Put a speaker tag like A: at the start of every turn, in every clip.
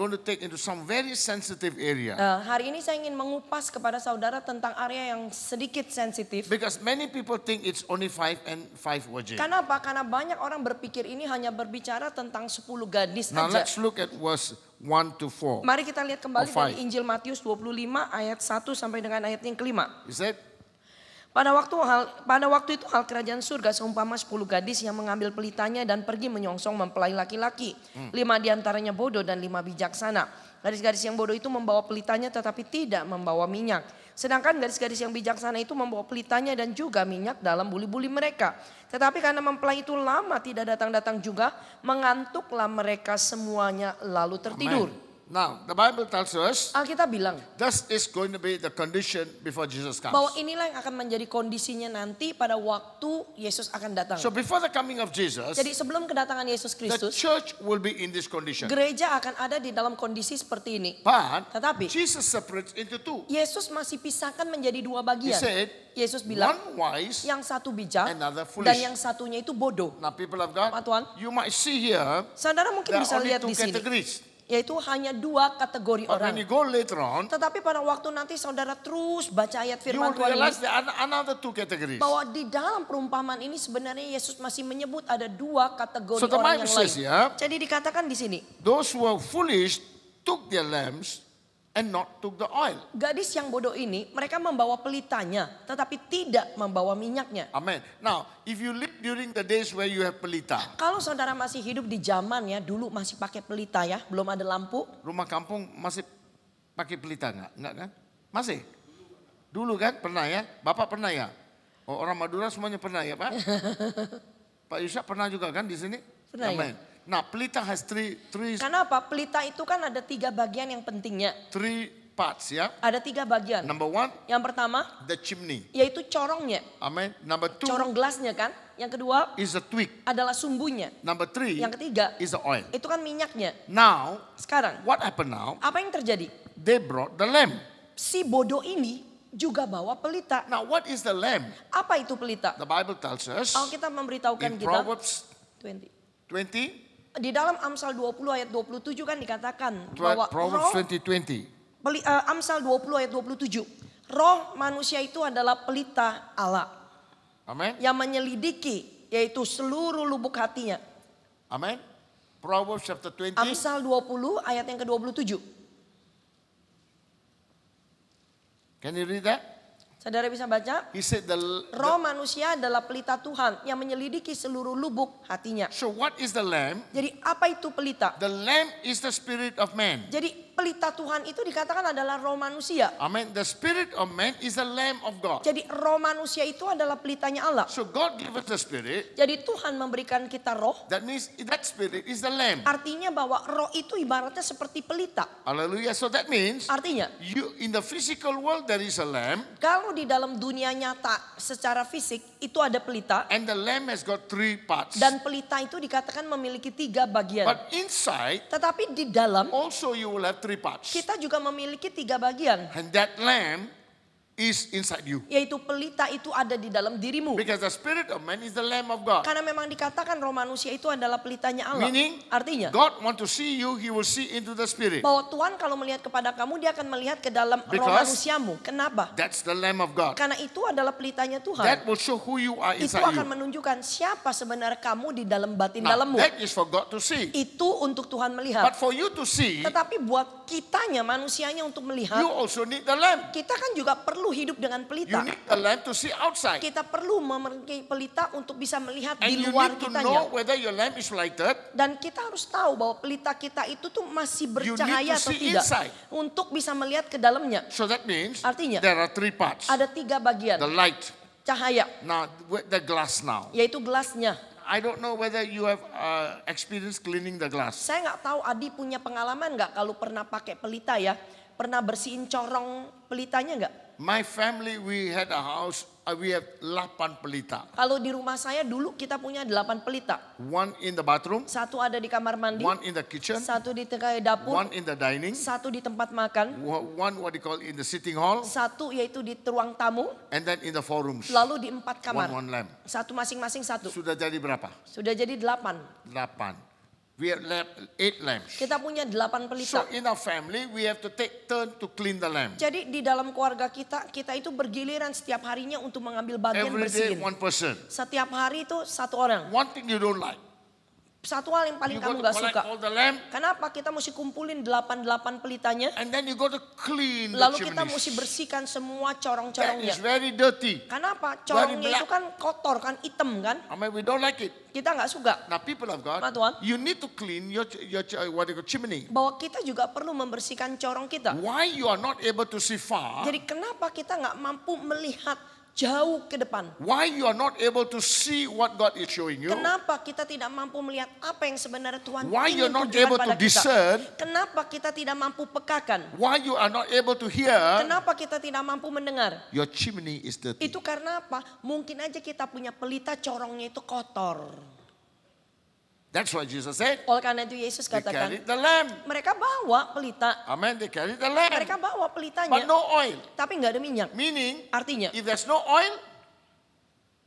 A: going to take into some very sensitive area.
B: Hari ini saya ingin mengupas kepada saudara tentang area yang sedikit sensitif.
A: Because many people think it's only 5 and 5 virgins.
B: Karena apa? Karena banyak orang berpikir ini hanya berbicara tentang 10 gadis
A: Now
B: saja.
A: let's look at verse 1 to 4.
B: Mari kita lihat kembali
A: Or 5.
B: dari Injil Matius 25 ayat 1 sampai dengan ayat yang kelima.
A: He said,
B: Pada waktu itu hal kerajaan surga seumpama 10 gadis yang mengambil pelitanya dan pergi menyongsong mempelai laki-laki. 5 diantaranya bodoh dan 5 bijaksana. Gadis-gadis yang bodoh itu membawa pelitanya tetapi tidak membawa minyak. Sedangkan gadis-gadis yang bijaksana itu membawa pelitanya dan juga minyak dalam buli-buli mereka. Tetapi karena mempelai itu lama tidak datang-datang juga, mengantuklah mereka semuanya lalu tertidur.
A: Amen. Now, the Bible tells us
B: Alkitab bilang
A: this is going to be the condition before Jesus comes.
B: bahwa inilah yang akan menjadi kondisinya nanti pada waktu Yesus akan datang.
A: So before the coming of Jesus,
B: Jadi sebelum kedatangan Yesus
A: the
B: Kristus,
A: church will be in this condition.
B: gereja akan ada di dalam kondisi seperti ini.
A: But
B: Tetapi
A: Jesus separates into two.
B: Yesus masih pisahkan menjadi 2
A: He
B: bagian.
A: said,
B: Yesus bilang
A: one wise,
B: yang satu bijak
A: another
B: dan
A: foolish.
B: yang satunya itu bodoh.
A: Now people of God,
B: Pak Tuan,
A: you might see here,
B: saudara mungkin
A: there are
B: bisa
A: only
B: lihat
A: two
B: di sini,
A: categories.
B: yaitu hanya 2 kategori
A: But when
B: orang.
A: you go later on,
B: Tetapi pada waktu nanti saudara terus baca ayat
A: you
B: firman
A: will
B: Tuhan
A: realize
B: ini,
A: there are another two categories.
B: bahwa di dalam perumpamaan ini sebenarnya Yesus masih menyebut ada 2 kategori
A: So the
B: orang
A: Bible
B: yang
A: says
B: lain.
A: here,
B: Jadi dikatakan di sini,
A: those who are foolish took their lamps and not took the oil.
B: gadis yang bodoh ini mereka membawa pelitanya tetapi tidak membawa minyaknya.
A: Amen. Now, if you live during the days where you have pelita,
B: Kalau saudara masih hidup di zaman ya, dulu masih pakai pelita ya, belum ada lampu.
A: rumah kampung masih pakai pelita nggak? Nggak kan? Masih? Dulu kan? Pernah ya? Bapak pernah ya? Oh, orang Madura semuanya pernah ya Pak? Pak Yusak pernah juga kan di sini?
B: Pernah ya.
A: Amen. Nah, pelita has three
B: Karena apa? Pelita itu kan ada 3 bagian yang pentingnya.
A: parts ya.
B: Ada 3 bagian.
A: Number 1,
B: Yang pertama
A: the chimney.
B: yaitu corongnya,
A: Amen. Number 2
B: corong gelasnya kan. Yang kedua
A: is the twig.
B: adalah sumbunya.
A: Number 3
B: Yang ketiga
A: is the oil.
B: itu kan minyaknya.
A: Now,
B: Sekarang
A: what happened now?
B: apa yang terjadi?
A: They brought the lamb.
B: Si bodoh ini juga bawa pelita.
A: Now, what is the lamb?
B: Apa itu pelita?
A: The Bible tells us
B: Alkitab memberitahukan
A: in
B: kita
A: Proverbs
B: 20.
A: 20,
B: Di dalam Amsal 20 ayat 27 kan dikatakan bahwa
A: Proverbs
B: roh
A: 20:20.
B: Amsal 20 ayat 27. Roh manusia itu adalah pelita Allah
A: Amen.
B: yang menyelidiki yaitu seluruh lubuk hatinya.
A: Amen. Proverbs chapter 20.
B: Amsal 20 ayat yang ke-27.
A: Can you read that?
B: Saudara bisa baca?
A: He said
B: Roh manusia adalah pelita Tuhan yang menyelidiki seluruh lubuk hatinya.
A: so what is the lamb?
B: Jadi apa itu pelita?
A: The lamb is the spirit of man.
B: Jadi pelita Tuhan itu dikatakan adalah roh manusia.
A: Amen. The spirit of man is the lamb of God.
B: Jadi roh manusia itu adalah pelitanya Allah.
A: So God gave us the spirit.
B: Jadi Tuhan memberikan kita roh.
A: That means that spirit is the lamb.
B: Artinya bahwa roh itu ibaratnya seperti pelita.
A: Hallelujah. So that means
B: Artinya
A: you in the physical world there is a lamb,
B: kalau di dalam dunia nyata secara fisik itu ada pelita.
A: and the lamb has got 3 parts.
B: Dan pelita itu dikatakan memiliki 3 bagian.
A: But inside
B: Tetapi di dalam
A: also you will have 3 parts.
B: kita juga memiliki 3 bagian.
A: And that lamb is inside you.
B: Yaitu pelita itu ada di dalam dirimu.
A: Because the spirit of man is the lamb of God.
B: Karena memang dikatakan roh manusia itu adalah pelitanya Allah.
A: Meaning,
B: Artinya
A: God want to see you, he will see into the spirit.
B: bahwa Tuhan kalau melihat kepada kamu, dia akan melihat ke dalam roh
A: Because
B: manusiamu. Kenapa?
A: That's the lamb of God.
B: Karena itu adalah pelitanya
A: That
B: Tuhan.
A: will show who you are
B: Itu
A: inside
B: akan
A: you.
B: menunjukkan siapa sebenarnya kamu di dalam batin
A: Now,
B: dalammu.
A: that is for God to see.
B: Itu untuk Tuhan melihat.
A: But for you to see,
B: Tetapi buat kitanya, manusianya untuk melihat,
A: you also need the lamb.
B: kita kan juga perlu hidup dengan
A: You
B: pelita.
A: need the lamb to see outside.
B: Kita perlu memiliki pelita untuk bisa melihat
A: And
B: di
A: you
B: luar
A: need to
B: kitanya.
A: know whether your lamp is lighted.
B: Dan kita harus tahu bahwa pelita kita itu tuh masih
A: You need
B: bercahaya
A: to
B: atau
A: see
B: tidak.
A: inside.
B: Untuk bisa melihat ke dalamnya.
A: So that means
B: Artinya,
A: there are 3 parts.
B: ada 3 bagian.
A: The light.
B: Cahaya,
A: Now, with the glass now.
B: yaitu gelasnya.
A: I don't know whether you have experience cleaning the glass.
B: Saya nggak tahu Adi punya pengalaman nggak kalau pernah pakai pelita ya. Pernah bersihin corong pelitanya nggak?
A: My family, we had a house, we have 8 pelita.
B: Kalau di rumah saya dulu kita punya 8 pelita.
A: 1 in the bathroom,
B: Satu ada di kamar mandi,
A: 1 in the kitchen,
B: satu di dapur,
A: 1 in the dining,
B: satu di tempat makan,
A: 1 what they call in the sitting hall,
B: satu yaitu di ruang tamu,
A: and then in the 4 rooms.
B: lalu di 4 kamar.
A: 1 lamp.
B: Satu masing-masing satu.
A: Sudah jadi berapa?
B: Sudah jadi 8.
A: 8. We have 8 lamps.
B: Kita punya 8 pelita.
A: So in our family, we have to take turn to clean the lamp.
B: Jadi di dalam keluarga kita itu bergiliran setiap harinya untuk mengambil bagian
A: Every day,
B: bersihin.
A: one person.
B: Setiap hari itu satu orang.
A: One thing you don't like.
B: Satu hal yang paling
A: You
B: kamu
A: got
B: gak
A: to collect
B: suka.
A: all the lamp,
B: Kenapa kita mesti kumpulin 8 pelitanya?
A: and then you got to clean the
B: Lalu kita mesti
A: chimneys.
B: bersihkan semua
A: That
B: corong-corongnya.
A: is very dirty.
B: Kenapa?
A: Very
B: Corongnya
A: black.
B: itu kan kotor kan, hitam kan?
A: I mean, we don't like it.
B: Kita nggak suka.
A: Now, people of God,
B: Pak Tuhan.
A: you need to clean your what you call chimney.
B: Bahwa kita juga perlu membersihkan corong kita.
A: Why you are not able to see far?
B: Jadi kenapa kita nggak mampu melihat jauh ke depan?
A: Why you are not able to see what God is showing you?
B: Kenapa kita tidak mampu melihat apa yang sebenarnya Tuhan
A: Why you're
B: ingin
A: not
B: tunjukkan
A: able to
B: pada kita?
A: discern?
B: Kenapa kita tidak mampu pekakan?
A: Why you are not able to hear?
B: Kenapa kita tidak mampu mendengar?
A: Your chimney is dirty.
B: Itu karena apa? Mungkin aja kita punya pelita corongnya itu kotor.
A: That's why Jesus said,
B: Oleh karena itu Yesus
A: they
B: katakan,
A: carried the lamp.
B: mereka bawa pelita,
A: Amen. They carried the lamp.
B: mereka bawa
A: But
B: pelitanya,
A: no oil.
B: tapi nggak ada minyak.
A: Meaning,
B: Artinya,
A: if there's no oil,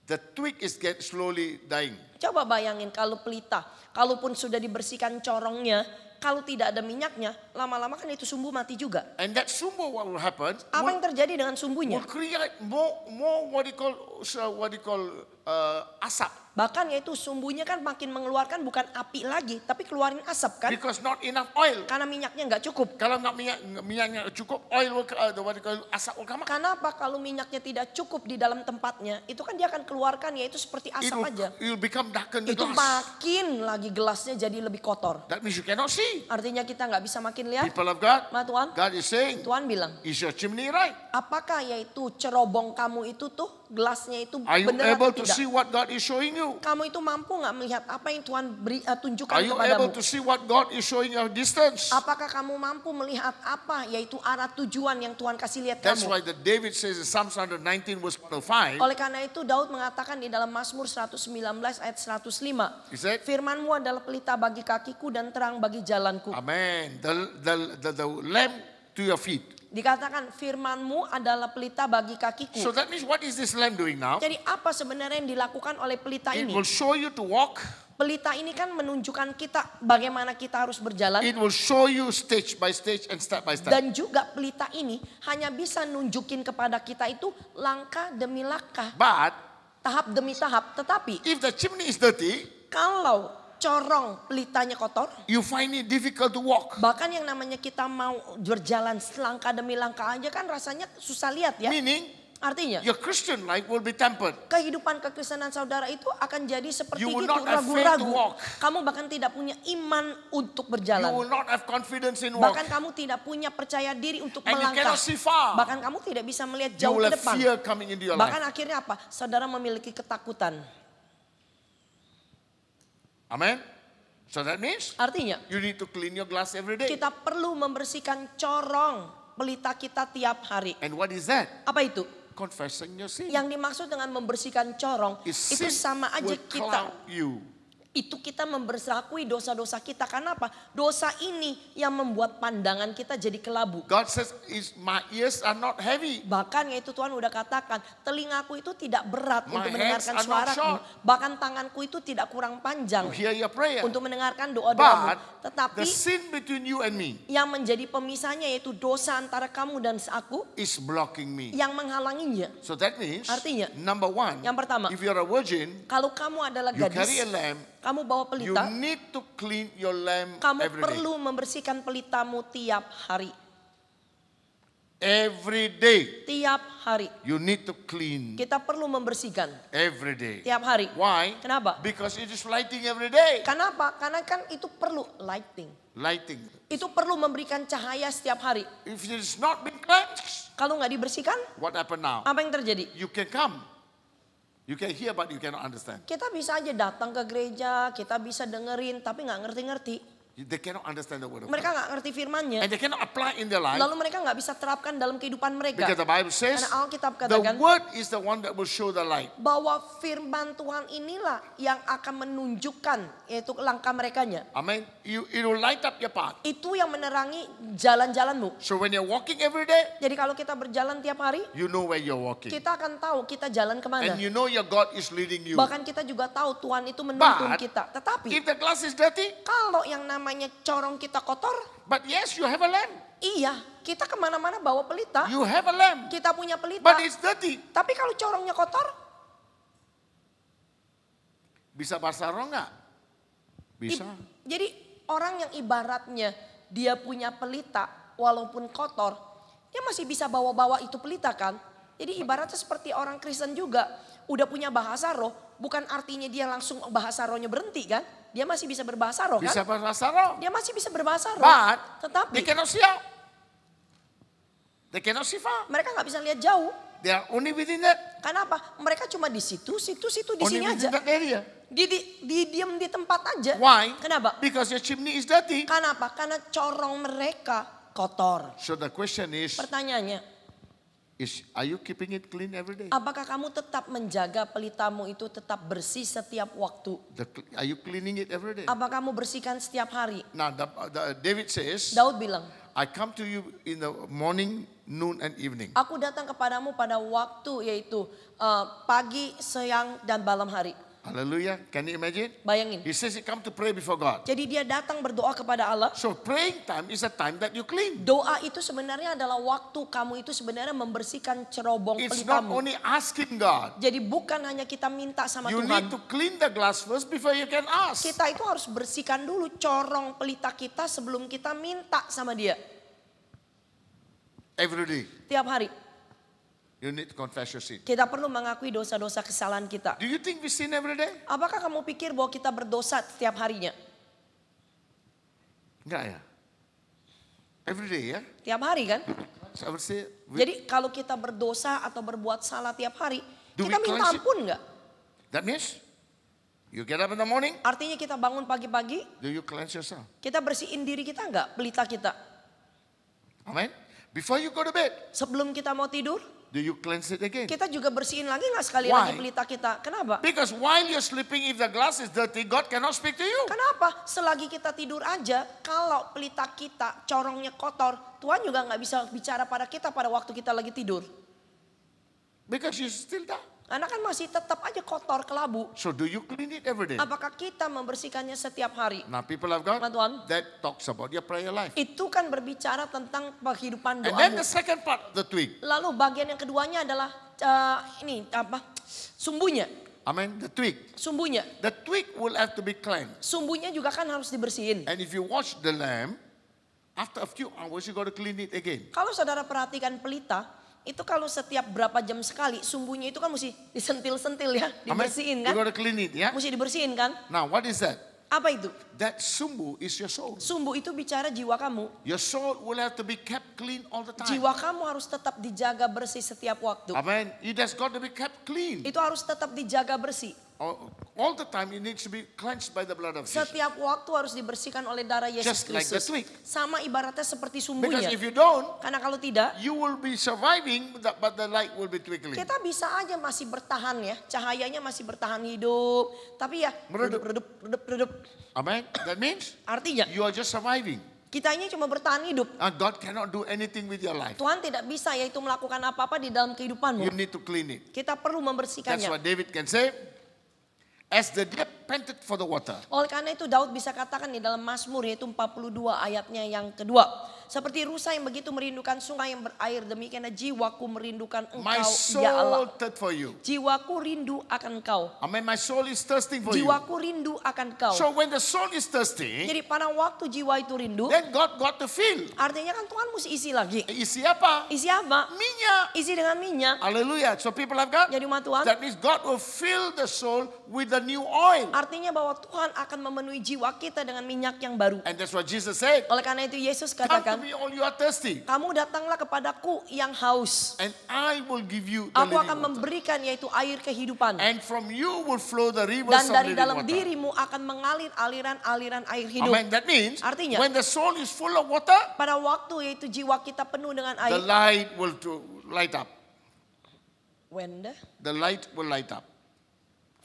A: the twig is slowly dying.
B: coba bayangin kalau pelita, kalaupun sudah dibersihkan corongnya, kalau tidak ada minyaknya, lama-lama kan itu sumbu mati juga.
A: And that sumber, what will happen?
B: Apa yang terjadi dengan
A: Will
B: sumbunya?
A: create more what you call asap.
B: Bahkan yaitu sumbunya kan makin mengeluarkan bukan api lagi, tapi keluarin asap kan?
A: Because not enough oil.
B: Karena minyaknya nggak cukup.
A: Kalau nggak minyaknya cukup, oil will, what you call asap will come out.
B: Kenapa kalau minyaknya tidak cukup di dalam tempatnya, itu kan dia akan keluarkan yaitu seperti
A: It
B: asap aja.
A: will become darkened the
B: Itu
A: glass.
B: makin lagi gelasnya jadi lebih kotor.
A: That means you cannot see.
B: Artinya kita nggak bisa makin lihat.
A: People of God,
B: Ma Tuhan,
A: God is saying,
B: Tuhan bilang,
A: is your chimney right?
B: apakah yaitu cerobong kamu itu tuh, gelasnya itu
A: Are you
B: benar
A: able
B: atau
A: to
B: tidak?
A: see what God is showing you?
B: Kamu itu mampu nggak melihat apa yang Tuhan tunjukkan
A: Are you able
B: kepadamu?
A: to see what God is showing you distance?
B: Apakah kamu mampu melihat apa yaitu arah tujuan yang Tuhan kasih lihat
A: That's
B: kamu?
A: why the David says in Psalms 119 verse 105,
B: Oleh karena itu Daud mengatakan di dalam Mazmur 119 ayat 105,
A: he said,
B: firman-Mu adalah pelita bagi kakiku dan terang bagi jalanku.
A: Amen. The lamp to your feet.
B: Dikatakan firman-Mu adalah pelita bagi kakiku.
A: So that means what is this lamp doing now?
B: Jadi apa sebenarnya yang dilakukan oleh pelita
A: It
B: ini?
A: will show you to walk.
B: Pelita ini kan menunjukkan kita bagaimana kita harus berjalan.
A: It will show you stage by stage and step by step.
B: Dan juga pelita ini hanya bisa nunjukin kepada kita itu langkah demi langkah,
A: But
B: tahap demi tahap. Tetapi
A: if the chimney is dirty,
B: kalau corong pelitanya kotor,
A: you find it difficult to walk.
B: bahkan yang namanya kita mau berjalan selangkah demi langkah aja kan rasanya susah lihat ya.
A: Meaning,
B: Artinya
A: your Christian life will be tempered.
B: kehidupan kekristenan saudara itu akan jadi seperti
A: You will
B: itu,
A: not have faith to
B: ragu-ragu.
A: walk.
B: Kamu bahkan tidak punya iman untuk
A: You
B: berjalan.
A: will not have confidence in walk.
B: Bahkan kamu tidak punya percaya diri untuk
A: And you
B: melangkah.
A: cannot see far.
B: Bahkan kamu tidak bisa melihat
A: You
B: jauh
A: will
B: ke
A: have
B: depan.
A: fear coming into your
B: Bahkan
A: life.
B: akhirnya apa? Saudara memiliki ketakutan.
A: Amen. So that means
B: Artinya
A: you need to clean your glass every day.
B: kita perlu membersihkan corong pelita kita tiap hari.
A: And what is that?
B: Apa itu?
A: Confessing your sin.
B: Yang dimaksud dengan membersihkan corong
A: Is
B: itu
A: sin
B: sama aja
A: will
B: kita.
A: cloud you.
B: Itu kita membersakui dosa-dosa kita. Karena apa? Dosa ini yang membuat pandangan kita jadi kelabu.
A: God says, my ears are not heavy.
B: Bahkan yaitu Tuhan udah katakan, telingaku itu tidak berat
A: My
B: untuk
A: hands
B: mendengarkan
A: are not
B: suaramu.
A: short.
B: Bahkan tanganku itu tidak kurang panjang
A: To hear your prayer.
B: untuk mendengarkan doa-doamu.
A: But
B: Tetapi
A: the sin between you and me
B: yang menjadi pemisahnya yaitu dosa antara kamu dan aku
A: is blocking me.
B: yang menghalanginya.
A: So that means,
B: Artinya,
A: number one,
B: yang pertama,
A: if you're a virgin,
B: kalau kamu adalah
A: you carry a
B: gadis,
A: lamp,
B: kamu bawa
A: you
B: pelita,
A: need to clean your lamp
B: kamu
A: every day.
B: perlu membersihkan pelitamu tiap hari.
A: Every day,
B: Tiap hari.
A: you need to clean
B: Kita perlu membersihkan
A: every day.
B: tiap hari.
A: Why?
B: Kenapa?
A: Because it is lighting every day.
B: Kenapa? Karena kan itu perlu lighting.
A: Lighting.
B: Itu perlu memberikan cahaya setiap hari.
A: If it is not being cleansed,
B: Kalau nggak dibersihkan,
A: what happened now?
B: apa yang terjadi?
A: You can come. You can hear but you cannot understand.
B: Kita bisa aja datang ke gereja, kita bisa dengerin, tapi nggak ngerti-ngerti.
A: They cannot understand the word of
B: Mereka
A: God.
B: nggak ngerti firman-Nya.
A: And they cannot apply in their life.
B: Lalu mereka nggak bisa terapkan dalam kehidupan mereka.
A: Because the Bible says,
B: Karena Alkitab
A: the
B: katakan
A: word is the one that will show the light.
B: bahwa firman Tuhan inilah yang akan menunjukkan yaitu langkah merekanya.
A: Amen. It will light up your path.
B: Itu yang menerangi jalan-jalanmu.
A: So when you're walking every day,
B: Jadi kalau kita berjalan tiap hari,
A: you know where you're walking.
B: kita akan tahu kita jalan kemana.
A: And you know your God is leading you.
B: Bahkan kita juga tahu Tuhan itu menuntun
A: But
B: kita. Tetapi
A: if the glass is dirty,
B: kalau yang namanya corong kita kotor,
A: but yes, you have a lamp.
B: iya kita kemana-mana bawa pelita.
A: You have a lamp,
B: Kita punya pelita.
A: but it's dirty.
B: Tapi kalau corongnya kotor,
A: Bisa basah roh nggak? Bisa.
B: jadi orang yang ibaratnya dia punya pelita walaupun kotor, dia masih bisa bawa-bawa itu pelita kan. Jadi ibaratnya seperti orang Kristen juga. Udah punya bahasa roh, bukan artinya dia langsung bahasa rohnya berhenti kan. Dia masih bisa berbahasa roh kan.
A: Bisa basah roh.
B: Dia masih bisa berbahasa roh.
A: But
B: Tetapi
A: they cannot see out. They cannot see far.
B: mereka nggak bisa lihat jauh.
A: They are only within that.
B: Kenapa? Mereka cuma di situ, di
A: Only
B: sini
A: within
B: aja.
A: that area.
B: Di diam di tempat aja.
A: Why?
B: Kenapa?
A: Because your chimney is dirty.
B: Kenapa? Karena corong mereka kotor.
A: So the question is,
B: Pertanyaannya,
A: are you keeping it clean every day?
B: apakah kamu tetap menjaga pelitamu itu tetap bersih setiap waktu?
A: Are you cleaning it every day?
B: Apa kamu bersihkan setiap hari?
A: Now David says,
B: Daud bilang,
A: I come to you in the morning, noon and evening.
B: aku datang kepadamu pada waktu yaitu pagi, siang, dan malam hari.
A: Hallelujah. Can you imagine?
B: Bayangin.
A: He says he come to pray before God.
B: Jadi dia datang berdoa kepada Allah.
A: So praying time is a time that you clean.
B: Doa itu sebenarnya adalah waktu kamu itu sebenarnya membersihkan cerobong
A: It's not
B: pelitamu.
A: only asking God.
B: Jadi bukan hanya kita minta sama
A: You
B: Tuhan.
A: need to clean the glass first before you can ask.
B: Kita itu harus bersihkan dulu corong pelita kita sebelum kita minta sama dia.
A: Every day,
B: Tiap hari.
A: you need to confess your sin.
B: Kita perlu mengakui dosa-dosa kesalahan kita.
A: Do you think we sin every day?
B: Apakah kamu pikir bahwa kita berdosa setiap harinya?
A: Enggak ya? Every day ya?
B: Tiap hari kan?
A: So I would say,
B: Jadi kalau kita berdosa atau berbuat salah tiap hari,
A: Do
B: kita
A: we
B: minta
A: cleanse it?
B: ampun nggak?
A: that means you get up in the morning,
B: Artinya kita bangun pagi-pagi,
A: do you cleanse yourself?
B: kita bersihin diri kita nggak? Pelita kita.
A: Amen? Before you go to bed,
B: Sebelum kita mau tidur,
A: do you cleanse it again?
B: kita juga bersihin lagi nggak sekali
A: Why?
B: lagi pelita kita? Kenapa?
A: Because while you're sleeping, if the glass is dirty, God cannot speak to you.
B: Kenapa? Selagi kita tidur aja, kalau pelita kita corongnya kotor, Tuhan juga nggak bisa bicara pada kita pada waktu kita lagi tidur.
A: Because you still die.
B: Karena kan masih tetap aja kotor kelabu.
A: So do you clean it every day?
B: Apakah kita membersihkannya setiap hari?
A: Now people of God,
B: Sama Tuhan.
A: that talks about your prayer life.
B: Itu kan berbicara tentang kehidupan
A: And then
B: doamu.
A: the second part, the twig.
B: Lalu bagian yang keduanya adalah sumbunya.
A: Amen. The twig.
B: Sumbunya.
A: The twig will have to be cleansed.
B: Sumbunya juga kan harus dibersihin.
A: And if you wash the lamb, after a few hours you got to clean it again.
B: Kalau saudara perhatikan pelita, itu kalau setiap berapa jam sekali sumbunya itu kan mesti disentil-sentil ya,
A: Amen.
B: dibersihin
A: You
B: kan?
A: got to clean it, yeah?
B: Mesti dibersihin kan?
A: Now what is that?
B: Apa itu?
A: That sumbu is your soul.
B: Sumbu itu bicara jiwa kamu.
A: Your soul will have to be kept clean all the time.
B: Jiwa kamu harus tetap dijaga bersih setiap waktu.
A: Amen. It has got to be kept clean.
B: Itu harus tetap dijaga bersih.
A: All the time it needs to be cleansed by the blood of Jesus.
B: Setiap waktu harus dibersihkan oleh darah Yesus
A: Just like the
B: Kristus.
A: twig.
B: Sama ibaratnya seperti
A: Because
B: sumbunya.
A: if you don't,
B: Karena kalau tidak,
A: you will be surviving, but the light will be twinkling.
B: kita bisa aja masih bertahan ya. Cahayanya masih bertahan hidup. Tapi ya redup.
A: Amen. That means
B: Artinya
A: you are just surviving.
B: kita ini cuma bertahan hidup.
A: And God cannot do anything with your life.
B: Tuhan tidak bisa yaitu melakukan apa-apa di dalam kehidupanmu.
A: You need to clean it.
B: Kita perlu
A: That's
B: membersihkannya.
A: what David can say. As the deer panted for the water.
B: Oleh karena itu Daud bisa katakan di dalam Mazmur yaitu 42 ayatnya yang kedua. Seperti rusa yang begitu merindukan sungai yang berair, demikianlah jiwaku merindukan
A: My
B: engkau ya Allah.
A: soul thirst for you.
B: Jiwaku rindu akan engkau.
A: Amen. My soul is thirsting for you.
B: Jiwaku rindu akan engkau.
A: So when the soul is thirsty,
B: Jadi pada waktu jiwa itu rindu,
A: then God got to fill.
B: artinya kan Tuhan mesti isi lagi.
A: Isi apa?
B: Isi apa?
A: Minyak.
B: Isi dengan minyak.
A: Hallelujah. So people have got.
B: Jadi umat Tuhan,
A: That means God will fill the soul with the new oil.
B: Artinya bahwa Tuhan akan memenuhi jiwa kita dengan minyak yang baru.
A: And that's what Jesus said.
B: Oleh karena itu Yesus
A: Come to
B: katakan,
A: me all you are thirsty.
B: kamu datanglah kepadaku yang haus.
A: And I will give you the
B: Aku
A: living
B: akan
A: water.
B: memberikan yaitu air kehidupan.
A: And from you will flow the rivers
B: Dan
A: of
B: dari
A: living
B: dalam
A: water.
B: dirimu akan mengalir aliran-aliran air hidup.
A: Amen. That means
B: Artinya,
A: when the soul is full of water,
B: pada waktu yaitu jiwa kita penuh dengan
A: the
B: air.
A: light will light up.
B: When
A: The light will light up.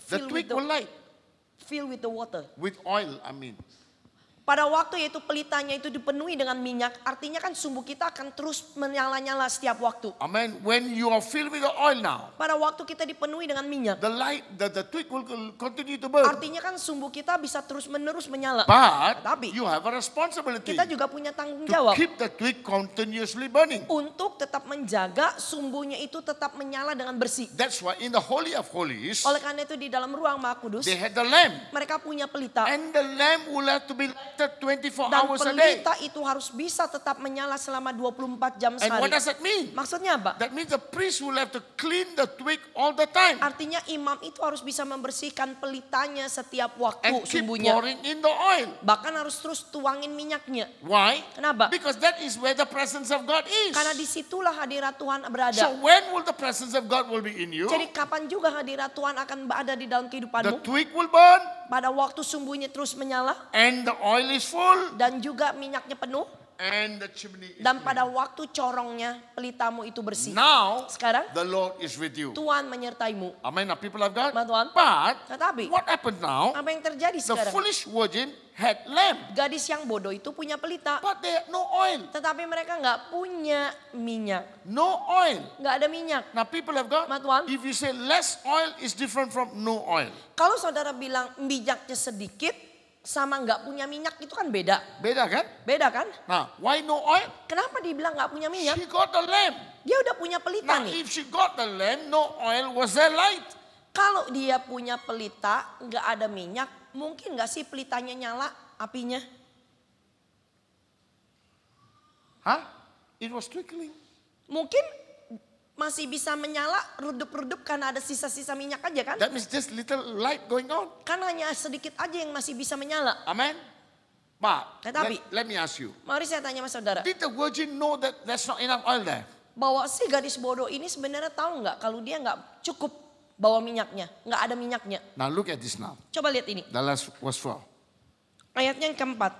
A: The
B: Fill
A: twig
B: with the-
A: will light
B: filled with the water.
A: with oil, I mean.
B: Pada waktu yaitu pelitanya itu dipenuhi dengan minyak, artinya kan sumbu kita akan terus menyala-nyala setiap waktu.
A: Amen. When you are filled with the oil now,
B: Pada waktu kita dipenuhi dengan minyak,
A: the light, the twig will continue to burn.
B: artinya kan sumbu kita bisa terus-menerus menyala.
A: But
B: Tetapi
A: you have a responsibility
B: kita juga punya tanggung
A: to
B: jawab
A: keep the twig continuously burning.
B: untuk tetap menjaga sumbunya itu tetap menyala dengan bersih.
A: That's why in the Holy of Holies,
B: Oleh karena itu di dalam ruang Maha Kudus,
A: they had the lamp.
B: mereka punya pelita.
A: And the lamp will have to be lighted 24
B: Dan
A: hours a day.
B: pelita itu harus bisa tetap menyala selama 24 jam
A: And what
B: sehari.
A: does that mean?
B: Maksudnya apa?
A: That means the priest will have to clean the twig all the time.
B: Artinya imam itu harus bisa membersihkan pelitanya setiap waktu
A: And keep
B: sumbunya.
A: pouring in the oil.
B: Bahkan harus terus tuangin minyaknya.
A: Why?
B: Kenapa?
A: Because that is where the presence of God is.
B: Karena disitulah hadirat Tuhan berada.
A: So when will the presence of God will be in you?
B: Jadi kapan juga hadirat Tuhan akan berada di dalam
A: The
B: kehidupanmu?
A: twig will burn
B: Pada waktu sumbunya terus menyala
A: and the oil is full
B: dan juga minyaknya penuh.
A: and the chimney is
B: Dan
A: clean.
B: pada waktu corongnya pelitamu itu bersih.
A: Now
B: Sekarang
A: the Lord is with you.
B: Tuhan menyertaimu.
A: Amen. Now people of God.
B: Tuhan.
A: But
B: Tetapi
A: what happened now?
B: apa yang terjadi
A: The
B: sekarang?
A: foolish virgin had lamp,
B: Gadis yang bodoh itu punya pelita.
A: but they had no oil.
B: Tetapi mereka nggak punya minyak.
A: No oil.
B: Nggak ada minyak.
A: Now people of God,
B: Tuhan.
A: if you say less oil is different from no oil.
B: Kalau saudara bilang minyaknya sedikit sama nggak punya minyak itu kan beda.
A: Beda kan?
B: Beda kan?
A: Now, why no oil?
B: Kenapa dibilang nggak punya minyak?
A: She got the lamp.
B: Dia udah punya pelita
A: Now,
B: nih.
A: if she got the lamp, no oil, was there light?
B: Kalau dia punya pelita nggak ada minyak, mungkin nggak sih pelitanya nyala apinya?
A: Huh? It was twinkling.
B: Mungkin masih bisa menyala redup-redup karena ada sisa-sisa minyak aja kan?
A: That means just little light going on.
B: Kan hanya sedikit aja yang masih bisa menyala.
A: Amen. But
B: Tetapi-
A: let me ask you.
B: Mari saya tanya sama saudara.
A: Did the virgin know that there's not enough oil there?
B: Bahwa si gadis bodoh ini sebenarnya tahu nggak kalau dia nggak cukup bawa minyaknya, nggak ada minyaknya.
A: Now look at this now.
B: Coba lihat ini,
A: The last was 4.
B: ayatnya yang keempat.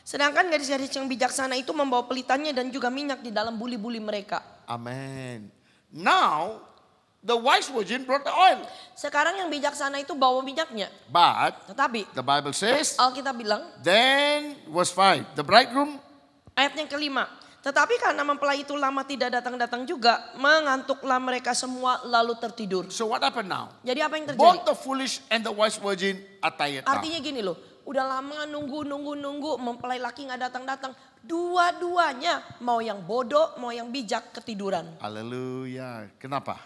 B: Sedangkan gadis-gadis yang bijaksana itu membawa pelitanya dan juga minyak di dalam buli-buli mereka.
A: Amen. Now, the wise virgin brought the oil.
B: Sekarang yang bijaksana itu bawa minyaknya.
A: But
B: Tetapi
A: the Bible says,
B: Alkitab bilang,
A: then verse 5, the bridegroom,
B: ayat yang kelima. Tetapi karena mempelai itu lama tidak datang-datang juga, mengantuklah mereka semua lalu tertidur.
A: so what happened now?
B: Jadi apa yang terjadi?
A: Both the foolish and the wise virgin are tired now.
B: Artinya gini loh, udah lama nunggu, mempelai laki nggak datang-datang. Dua-duanya, mau yang bodoh, mau yang bijak, ketiduran.
A: Hallelujah. Kenapa?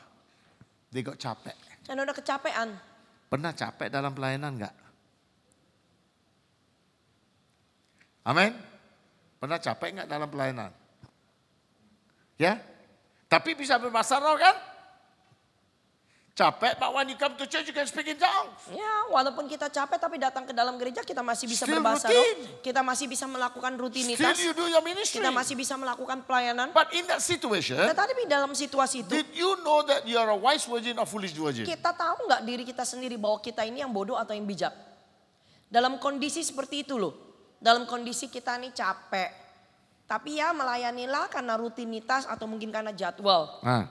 A: They got capek.
B: Karena udah kecapean.
A: Pernah capek dalam pelayanan enggak? Amin. Pernah capek enggak dalam pelayanan? Ya? Tapi bisa berbahasa roh kan? Capek, but when you come to church you can speak in tongues.
B: Ya, walaupun kita capek tapi datang ke dalam gereja kita masih bisa
A: Still
B: berbahasa
A: routine.
B: roh. Kita masih bisa melakukan
A: Still
B: rutinitas.
A: you do your ministry.
B: Kita masih bisa melakukan pelayanan.
A: But in that situation,
B: Tetapi dalam situasi itu,
A: did you know that you are a wise virgin or foolish virgin?
B: kita tahu nggak diri kita sendiri bahwa kita ini yang bodoh atau yang bijak? Dalam kondisi seperti itu loh. Dalam kondisi kita nih capek. Tapi ya melayanilah karena rutinitas atau mungkin karena jadwal.
A: Ah.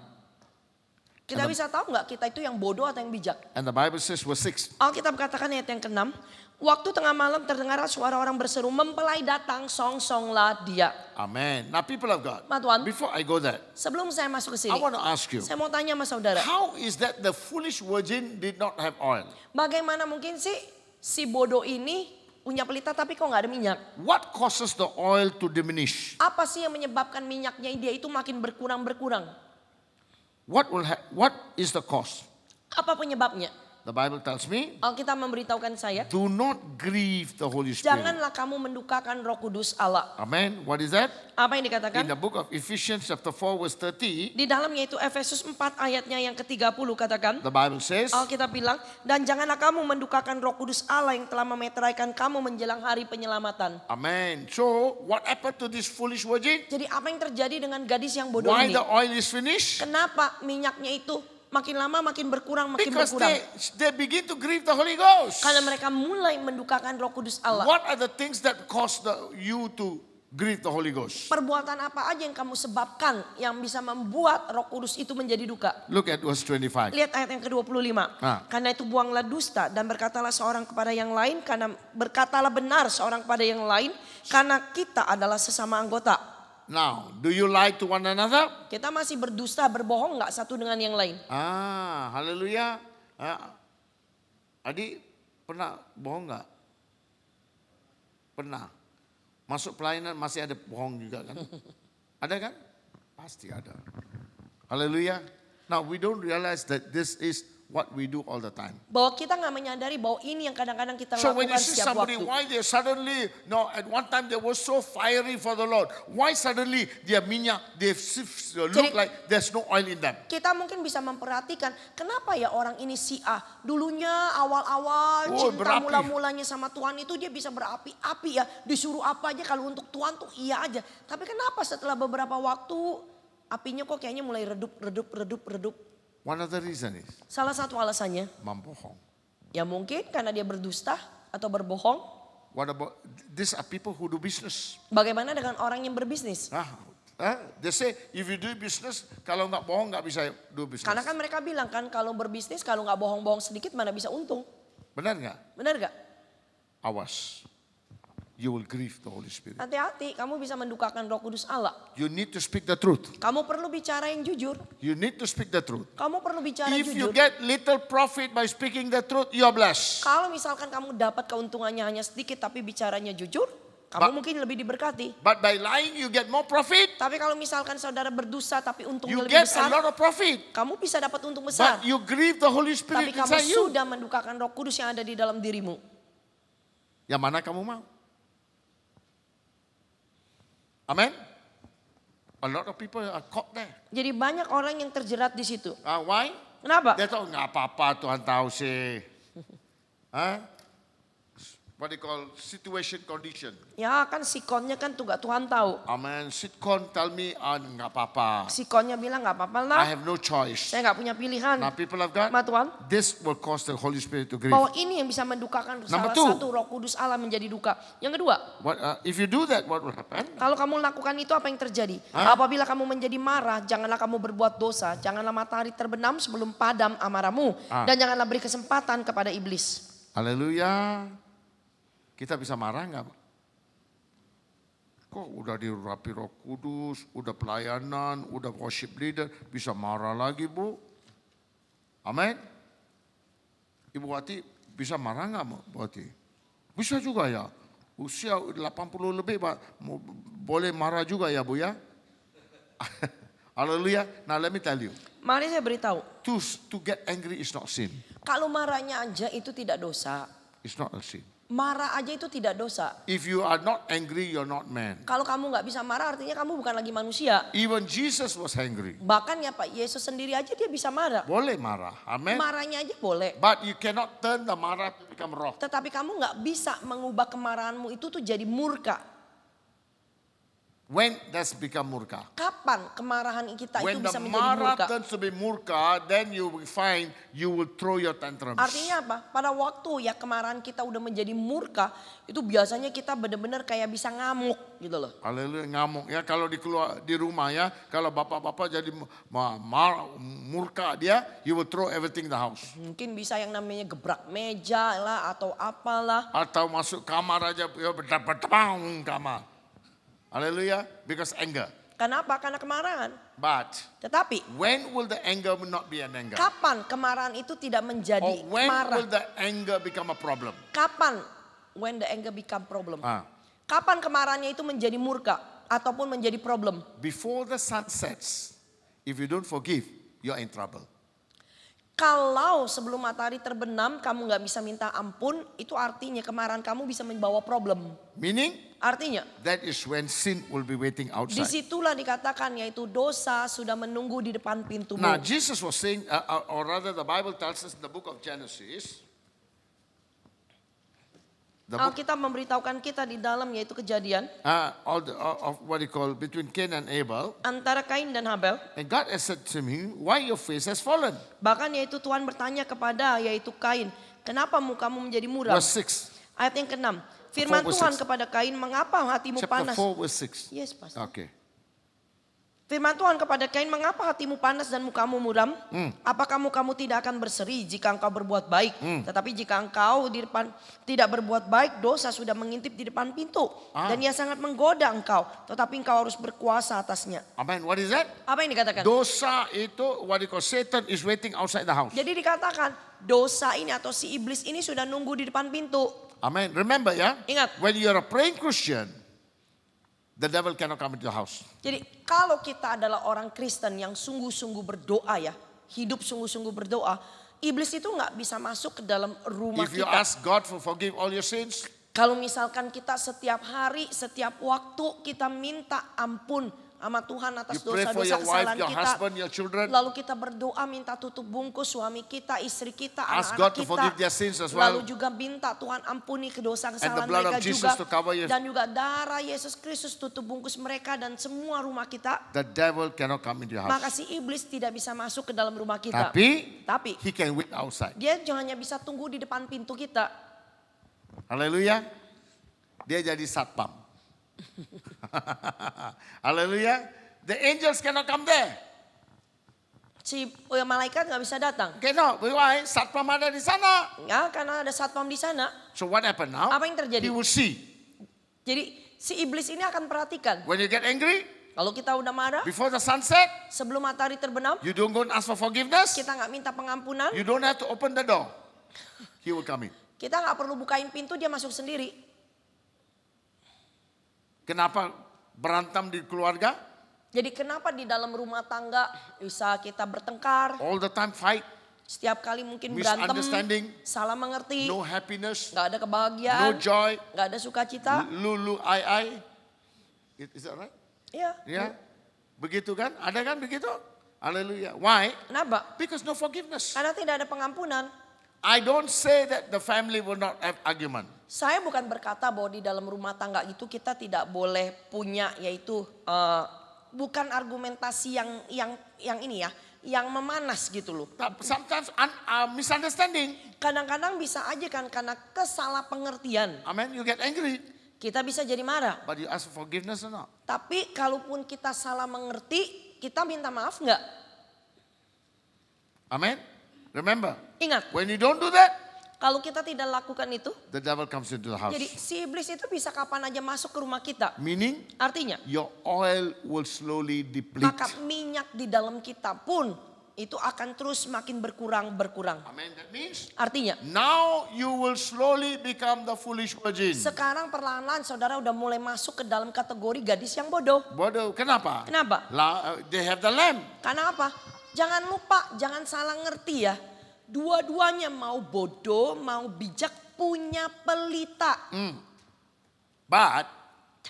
B: Kita bisa tahu nggak kita itu yang bodoh atau yang bijak?
A: And the Bible says verse 6.
B: Alkitab katakan ayat yang ke-6. Waktu tengah malam terdengar suara orang berseru, mempelai datang, song-songlah dia.
A: Amen. Now people of God,
B: Tuhan,
A: before I go there,
B: sebelum saya masuk ke
A: I
B: sini,
A: want to ask you,
B: saya mau tanya sama saudara.
A: how is that the foolish virgin did not have oil?
B: Bagaimana mungkin sih si bodoh ini punya pelita tapi kok nggak ada minyak?
A: What causes the oil to diminish?
B: Apa sih yang menyebabkan minyaknya dia itu makin berkurang-berkurang?
A: What is the cause?
B: Apa penyebabnya?
A: The Bible tells me,
B: Alkitab memberitahukan saya,
A: do not grieve the Holy Spirit.
B: janganlah kamu mendukakan Roh Kudus Allah.
A: Amen. What is that?
B: Apa yang
A: In
B: dikatakan?
A: the book of Ephesians chapter 4 verse 30,
B: Di dalamnya itu Efesus 4 ayatnya yang ke-30 katakan,
A: the Bible says,
B: Alkitab bilang, dan janganlah kamu mendukakan Roh Kudus Allah yang telah memeteraikan kamu menjelang hari penyelamatan.
A: Amen. So, what happened to this foolish virgin?
B: Jadi apa yang terjadi dengan gadis yang bodoh
A: Why
B: ini?
A: the oil is finished?
B: Kenapa minyaknya itu makin lama makin berkurang, makin
A: Because
B: berkurang?
A: they begin to grieve the Holy Ghost.
B: Karena mereka mulai mendukakan Roh Kudus Allah.
A: What are the things that cause you to grieve the Holy Ghost?
B: Perbuatan apa aja yang kamu sebabkan yang bisa membuat Roh Kudus itu menjadi duka?
A: Look at verse 25.
B: Lihat ayat yang ke-25. Karena itu buanglah dusta dan berkatalah seorang kepada yang lain, karena berkatalah benar seorang kepada yang lain, karena kita adalah sesama anggota.
A: Now, do you lie to one another?
B: Kita masih berdusta, berbohong nggak satu dengan yang lain?
A: Haleluya. Adik pernah bohong nggak? Pernah. Masuk pelayanan masih ada bohong juga kan? Ada kan? Pasti ada. Haleluya. Now we don't realize that this is what we do all the time.
B: Bahwa kita nggak menyadari bahwa ini yang kadang-kadang kita
A: So when you
B: lakukan
A: see
B: setiap
A: somebody,
B: waktu.
A: why they suddenly, no, at one time they were so fiery for the Lord. Why suddenly their minyak, they look like there's no oil in them?
B: Kita mungkin bisa memperhatikan kenapa ya orang ini si A. Dulunya awal-awal cinta
A: berapi.
B: mula-mulanya sama Tuhan itu dia bisa berapi-api ya. Disuruh apa aja kalau untuk Tuhan tuh iya aja. Tapi kenapa setelah beberapa waktu apinya kok kayaknya mulai redup.
A: One of the reason is
B: Salah satu alasannya
A: membohong.
B: ya mungkin karena dia berdusta atau berbohong.
A: What about, these are people who do business.
B: Bagaimana dengan orang yang berbisnis?
A: They say if you do business, kalau nggak bohong nggak bisa do business.
B: Karena kan mereka bilang kan kalau berbisnis kalau nggak bohong-bohong sedikit mana bisa untung.
A: Benar nggak?
B: Benar gak?
A: Awas. You will grieve the Holy Spirit.
B: Hati-hati, kamu bisa mendukakan Roh Kudus Allah.
A: You need to speak the truth.
B: Kamu perlu bicara yang jujur.
A: You need to speak the truth.
B: Kamu perlu bicara
A: If you
B: jujur.
A: get little profit by speaking the truth, you are blessed.
B: Kalau misalkan kamu dapat keuntungannya hanya sedikit tapi bicaranya jujur, kamu mungkin lebih diberkati.
A: But by lying, you get more profit.
B: Tapi kalau misalkan saudara berdosa tapi untungnya
A: You
B: lebih
A: get
B: besar,
A: a lot of profit.
B: kamu bisa dapat untung besar.
A: But you grieve the Holy
B: Tapi
A: Spirit
B: kamu
A: inside you.
B: sudah mendukakan Roh Kudus yang ada di dalam dirimu.
A: Yang mana kamu mau? Amen. A lot of people are caught there.
B: Jadi banyak orang yang terjerat di situ.
A: Why?
B: Kenapa?
A: Dia tahu nggak apa-apa, Tuhan tahu sih. What they call situation condition.
B: Ya kan sikonnya kan tuh gak Tuhan tahu.
A: Amen. Sitcom tell me, nggak apa-apa.
B: Sikonnya bilang gak apa-apa
A: I
B: lah.
A: have no choice.
B: Saya gak punya pilihan.
A: Now people of God,
B: Ma Tuhan.
A: this will cause the Holy Spirit to grieve.
B: Bahwa ini yang bisa mendukakan salah satu Roh Kudus Allah menjadi duka. Yang kedua,
A: If you do that, what will happen?
B: kalau kamu lakukan itu apa yang terjadi? Apabila kamu menjadi marah, janganlah kamu berbuat dosa. Janganlah matahari terbenam sebelum padam amarahmu. Dan janganlah beri kesempatan kepada iblis.
A: Haleluya. Kita bisa marah nggak? Kok udah dirapi Roh Kudus, udah pelayanan, udah worship leader, bisa marah lagi Bu? Amin. Ibu Wati bisa marah nggak Bu Wati? Bisa juga ya. Usia 80 lebih boleh marah juga ya Bu ya? Haleluya. Now let me tell you.
B: Mari saya beritahu.
A: To get angry is not sin.
B: Kalau marahnya aja itu tidak dosa.
A: It's not a sin.
B: Marah aja itu tidak dosa.
A: If you are not angry, you're not man.
B: Kalau kamu nggak bisa marah artinya kamu bukan lagi manusia.
A: Even Jesus was angry.
B: Bahkan ya Pak Yesus sendiri aja dia bisa marah.
A: Boleh marah, amen.
B: Marahnya aja boleh.
A: But you cannot turn the marah to become wrath.
B: Tetapi kamu nggak bisa mengubah kemarahanmu itu tuh jadi murka.
A: When does become murka?
B: Kapan kemarahan kita itu
A: When the
B: bisa menjadi
A: marah
B: murka?
A: turns to be murka, then you will find you will throw your tantrums.
B: Artinya apa? Pada waktu ya kemarahan kita udah menjadi murka, itu biasanya kita benar-benar kayak bisa ngamuk gitu loh.
A: Haleluya, ngamuk ya. Kalau di rumah ya, kalau bapak-bapak jadi murka dia, you will throw everything in the house.
B: Mungkin bisa yang namanya gebrak meja lah atau apalah.
A: Atau masuk kamar aja, ya bertepang kamar. Haleluya, because anger.
B: Kenapa? Karena kemarahan.
A: But
B: Tetapi
A: when will the anger not be an anger?
B: kapan kemarahan itu tidak menjadi
A: Or when
B: marah?
A: will the anger become a problem?
B: Kapan? When the anger become problem.
A: Ah.
B: Kapan kemarahannya itu menjadi murka ataupun menjadi problem?
A: Before the sun sets, if you don't forgive, you're in trouble.
B: Kalau sebelum matahari terbenam kamu nggak bisa minta ampun, itu artinya kemarahan kamu bisa membawa problem.
A: Meaning,
B: Artinya,
A: that is when sin will be waiting outside.
B: disitulah dikatakan yaitu dosa sudah menunggu di depan pintumu.
A: Now, Jesus was saying, or rather the Bible tells us in the book of Genesis, the book,
B: Alkitab memberitahukan kita di dalam yaitu Kejadian
A: of what you call between Cain and Abel,
B: antara Kain dan Habel.
A: and God has said to him, why your face has fallen?
B: Bahkan yaitu Tuhan bertanya kepada yaitu Kain, kenapa mukamu menjadi muram?
A: Verse 6.
B: Ayat yang ke-6. Firman
A: 4 verse
B: Tuhan
A: 6.
B: kepada Kain, mengapa hatimu
A: Chapter
B: panas?
A: 4 verse 6.
B: Yes, Pastor.
A: Okay.
B: Firman Tuhan kepada Kain, mengapa hatimu panas dan mukamu muram? Apakah mukamu tidak akan berseri jika engkau berbuat baik? Tetapi jika engkau di depan tidak berbuat baik, dosa sudah mengintip di depan pintu. Dan ia sangat menggoda engkau, tetapi engkau harus berkuasa atasnya.
A: Amen. What is that?
B: Apa yang dikatakan?
A: Dosa itu, what you call Satan is waiting outside the house.
B: Jadi dikatakan dosa ini atau si iblis ini sudah nunggu di depan pintu.
A: Amen. Remember ya,
B: Ingat.
A: when you are a praying Christian, the devil cannot come into the house.
B: Jadi kalau kita adalah orang Kristen yang sungguh-sungguh berdoa ya, hidup sungguh-sungguh berdoa, iblis itu nggak bisa masuk ke dalam rumah
A: If you
B: kita.
A: ask God for forgive all your sins,
B: Kalau misalkan kita setiap hari, setiap waktu kita minta ampun sama Tuhan atas
A: you pray for
B: dosa-dosa
A: your wife,
B: kesalahan
A: your
B: kita.
A: husband, your children,
B: Lalu kita berdoa minta tutup bungkus suami kita, istri kita,
A: Ask
B: anak-anak
A: God to
B: kita.
A: forgive their sins as well.
B: Lalu juga minta Tuhan ampuni kedosa kesalahan
A: blood
B: mereka
A: of Jesus
B: juga.
A: to cover you.
B: Dan juga darah Yesus Kristus tutup bungkus mereka dan semua rumah kita.
A: the devil cannot come into your
B: Maka
A: house.
B: si iblis tidak bisa masuk ke dalam rumah kita.
A: Tapi
B: Tapi
A: he can wait outside.
B: dia hanya bisa tunggu di depan pintu kita.
A: Haleluya. Dia jadi satpam. Haleluya. The angels cannot come there.
B: Si malaikat nggak bisa datang.
A: Cannot. Why? Satpam ada di sana.
B: Ya, karena ada satpam di sana.
A: So what happened now?
B: Apa yang terjadi?
A: He will see.
B: Jadi si iblis ini akan perhatikan.
A: When you get angry,
B: Kalau kita udah marah,
A: before the sunset,
B: sebelum matahari terbenam,
A: you don't go and ask for forgiveness.
B: kita nggak minta pengampunan,
A: You don't have to open the door. He will come in.
B: kita nggak perlu bukain pintu, dia masuk sendiri.
A: Kenapa berantem di keluarga?
B: Jadi kenapa di dalam rumah tangga bisa kita bertengkar,
A: All the time fight,
B: setiap kali mungkin berantem,
A: misunderstanding,
B: salah mengerti,
A: no happiness,
B: nggak ada
A: no
B: kebahagiaan,
A: joy,
B: nggak ada sukacita.
A: lulu, ai. Is that right?
B: Iya.
A: Ya. Begitu kan? Ada kan begitu? Haleluya. Why?
B: Kenapa?
A: Because no forgiveness.
B: Karena tidak ada pengampunan.
A: I don't say that the family will not have argument.
B: Saya bukan berkata bahwa di dalam rumah tangga itu kita tidak boleh punya yaitu bukan argumentasi yang ini ya, yang memanas gitu loh.
A: Sometimes misunderstanding.
B: Kadang-kadang bisa aja kan karena kesalah pengertian.
A: Amen. You get angry,
B: Kita bisa jadi marah.
A: but you ask for forgiveness or not?
B: Tapi kalaupun kita salah mengerti, kita minta maaf nggak?
A: Amen. Remember,
B: Ingat,
A: when you don't do that,
B: kalau kita tidak lakukan itu,
A: the devil comes into the house.
B: jadi si iblis itu bisa kapan aja masuk ke rumah kita.
A: Meaning,
B: Artinya,
A: your oil will slowly deplete.
B: maka minyak di dalam kita pun itu akan terus makin berkurang.
A: Amen. That means
B: Artinya,
A: now you will slowly become the foolish virgin.
B: sekarang perlahan-lahan saudara udah mulai masuk ke dalam kategori gadis yang bodoh.
A: Bodoh. Kenapa?
B: Kenapa?
A: They have the lamb.
B: Karena apa? Jangan lupa, jangan salah ngerti ya. Dua-duanya mau bodoh, mau bijak punya pelita.
A: But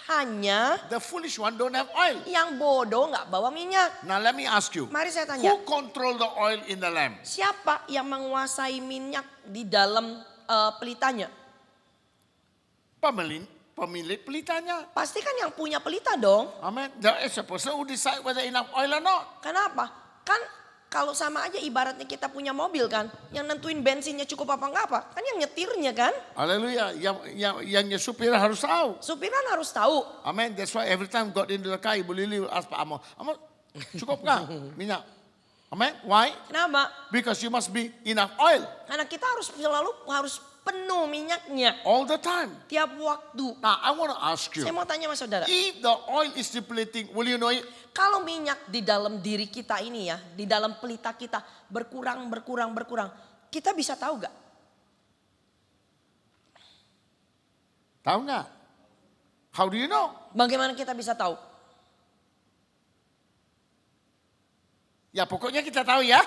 B: Hanya
A: the foolish one don't have oil.
B: yang bodoh nggak bawa minyak.
A: Now let me ask you.
B: Mari saya tanya,
A: Who control the oil in the lamp?
B: siapa yang menguasai minyak di dalam pelitanya?
A: Pemilik pelitanya.
B: Pasti kan yang punya pelita dong.
A: Amen. There is a person who decide whether enough oil or not.
B: Kenapa? Kan kalau sama aja ibaratnya kita punya mobil kan. Yang nentuin bensinnya cukup apa enggak apa. Kan yang nyetirnya kan.
A: Haleluya. Yang supir harus tahu.
B: Supir kan harus tahu.
A: Amen. That's why every time got into the car, Ibu Lili will ask Pak Amo, Amo, cukup nggak minyak? Amen. Why?
B: Kenapa?
A: Because you must be enough oil
B: Karena kita harus selalu harus penuh minyaknya.
A: all the time.
B: Tiap waktu.
A: Now I want to ask you,
B: Saya mau tanya sama saudara.
A: if the oil is depleting, will you know it?
B: Kalau minyak di dalam diri kita ini ya. Di dalam pelita kita berkurang. Kita bisa tahu gak?
A: Tahu nggak? How do you know?
B: Bagaimana kita bisa tahu?
A: Ya pokoknya kita tahu ya.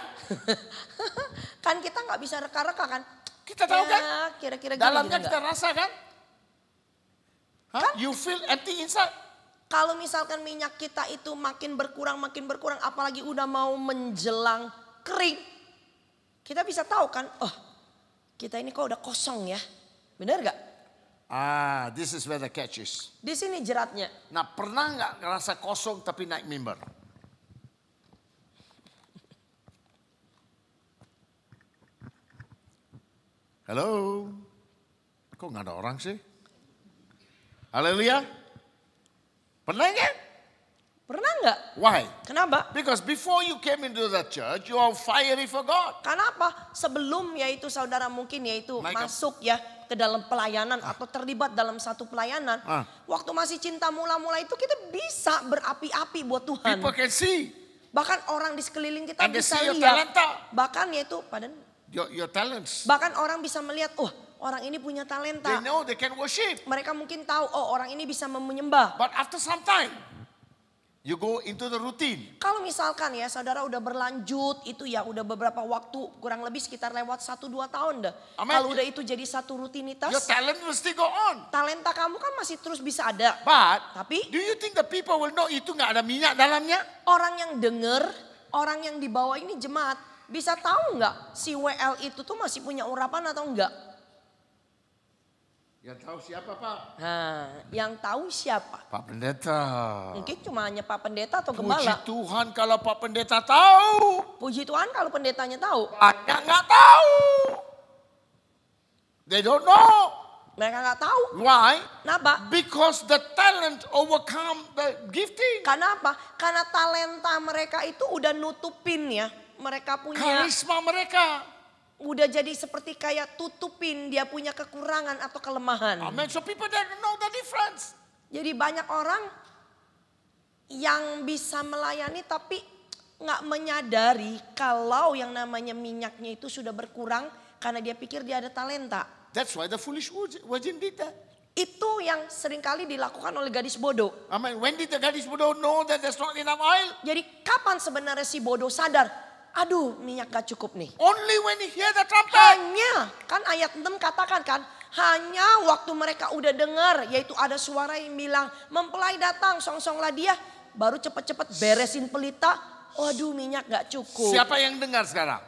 B: Kan kita nggak bisa reka-reka kan?
A: Kita tahu kan?
B: Ya, kira-kira gini
A: Dalamnya
B: gitu
A: kita
B: nggak?
A: rasa kan? Hah? You feel empty inside.
B: Kalau misalkan minyak kita itu makin berkurang, apalagi udah mau menjelang kering, kita bisa tahu kan, oh kita ini kok udah kosong ya, bener gak?
A: This is where the catch is.
B: Di sini jeratnya.
A: Nah, pernah nggak ngerasa kosong tapi naik mimbar? Halo? Kok nggak ada orang sih? Haleluya? Pernah nggak?
B: Pernah nggak?
A: Why?
B: Kenapa?
A: Because before you came into the church, you are fiery for God.
B: Karena apa? Sebelum yaitu saudara mungkin yaitu masuk ya ke dalam pelayanan atau terlibat dalam satu pelayanan. Waktu masih cinta mula-mula itu kita bisa berapi-api buat Tuhan.
A: People can see.
B: Bahkan orang di sekeliling kita
A: And they
B: bisa
A: see your
B: lihat.
A: talenta.
B: Bahkan yaitu
A: Your talents.
B: bahkan orang bisa melihat, oh orang ini punya talenta.
A: They know they can worship.
B: Mereka mungkin tahu, oh orang ini bisa menyembah.
A: But after some time, you go into the routine.
B: Kalau misalkan ya saudara udah berlanjut itu ya udah beberapa waktu kurang lebih sekitar lewat 1-2 tahun dah.
A: Amen.
B: Kalau udah itu jadi satu rutinitas,
A: Your talent will still go on.
B: talenta kamu kan masih terus bisa ada.
A: But
B: Tapi
A: do you think the people will know itu nggak ada minyak dalamnya?
B: orang yang denger, orang yang dibawa ini jemaat bisa tahu nggak si WL itu tuh masih punya urapan atau enggak?
A: Yang tahu siapa Pak?
B: Nah, yang tahu siapa?
A: Pak Pendeta.
B: Mungkin cuma hanya Pak Pendeta atau
A: Puji
B: Gembala.
A: Tuhan kalau Pak Pendeta tahu.
B: Puji Tuhan kalau pendetanya tahu.
A: Banyak nggak tahu. They don't know.
B: Mereka nggak tahu.
A: Why?
B: Kenapa?
A: Because the talent overcome the gifting.
B: Karena apa? Karena talenta mereka itu udah nutupin ya. Mereka punya,
A: Karisma mereka.
B: udah jadi seperti kayak tutupin dia punya kekurangan atau kelemahan.
A: Amen. So people don't know the difference.
B: Jadi banyak orang yang bisa melayani tapi nggak menyadari kalau yang namanya minyaknya itu sudah berkurang karena dia pikir dia ada talenta.
A: That's why the foolish virgin did that.
B: Itu yang seringkali dilakukan oleh gadis bodoh.
A: Amen. When did the gadis bodoh know that there's not enough oil?
B: Jadi kapan sebenarnya si bodoh sadar, aduh minyak gak cukup nih.
A: Only when he hear the trumpet.
B: Hanya, kan ayat 6 katakan kan, hanya waktu mereka udah dengar, yaitu ada suara yang bilang, mempelai datang, songsonglah dia. Baru cepet-cepet beresin pelita, waduh minyak gak cukup.
A: Siapa yang dengar sekarang?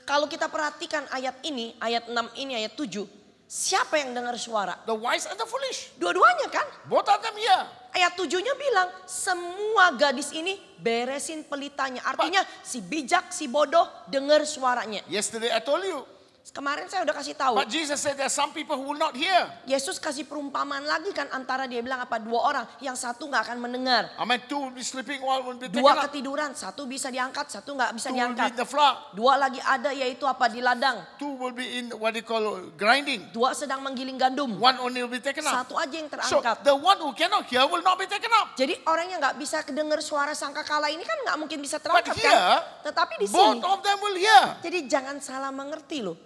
B: Kalau kita perhatikan ayat ini, ayat 6 ini, ayat 7. Siapa yang dengar suara?
A: The wise and the foolish.
B: Dua-duanya kan?
A: Both of them here.
B: Ayat 7-nya bilang, semua gadis ini beresin pelitanya. Artinya si bijak, si bodoh dengar suaranya.
A: Yesterday I told you.
B: Kemarin saya udah kasih tahu.
A: But Jesus said there are some people who will not hear.
B: Yesus kasih perumpamaan lagi kan antara dia bilang apa 2 orang. Yang satu gak akan mendengar.
A: Amen. 2 will be sleeping, 1 will be taken
B: 2
A: up.
B: ketiduran, 1 bisa diangkat, 1 gak bisa
A: 2 will be
B: diangkat.
A: in the flock.
B: 2 lagi ada yaitu apa di ladang.
A: 2 will be in what they call grinding.
B: 2 sedang menggiling gandum.
A: 1 only will be taken up.
B: 1 aja yang
A: So
B: terangkat.
A: the one who cannot hear will not be taken up.
B: Jadi orang yang gak bisa kedenger suara sangkakala ini kan gak mungkin bisa
A: But
B: terangkat
A: here,
B: kan. Tetapi di
A: both
B: sini.
A: of them will hear.
B: Jadi jangan salah mengerti loh.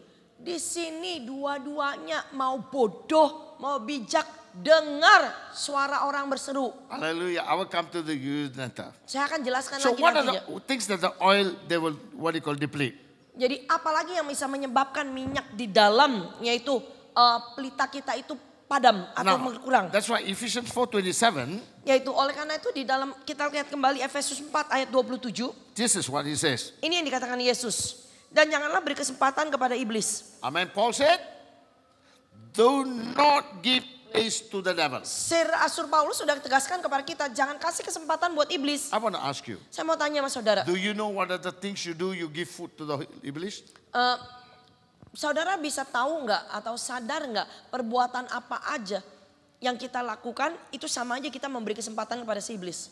B: Di sini dua-duanya mau bodoh, mau bijak, dengar suara orang berseru.
A: Hallelujah. I will come to the use later.
B: Saya akan jelaskan
A: So
B: lagi
A: what are
B: nantinya.
A: the things that the oil they will what they call deplete?
B: Jadi apalagi yang bisa menyebabkan minyak di dalam yaitu pelita kita itu padam atau berkurang.
A: That's why Ephesians 4:27.
B: Yaitu oleh karena itu di dalam kita lihat kembali Efesus 4 ayat 27.
A: This is what he says.
B: Ini yang dikatakan Yesus. Dan janganlah beri kesempatan kepada iblis.
A: Amen. Paul said, do not give place to the devil.
B: Sir Rasul Paulus sudah tegaskan kepada kita, jangan kasih kesempatan buat iblis.
A: I want to ask you,
B: Saya mau tanya sama saudara.
A: do you know what are the things you do? You give food to the iblis?
B: Saudara bisa tahu nggak atau sadar nggak perbuatan apa aja yang kita lakukan itu sama aja kita memberi kesempatan kepada si iblis.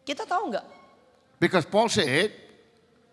B: Kita tahu nggak?
A: Because Paul said,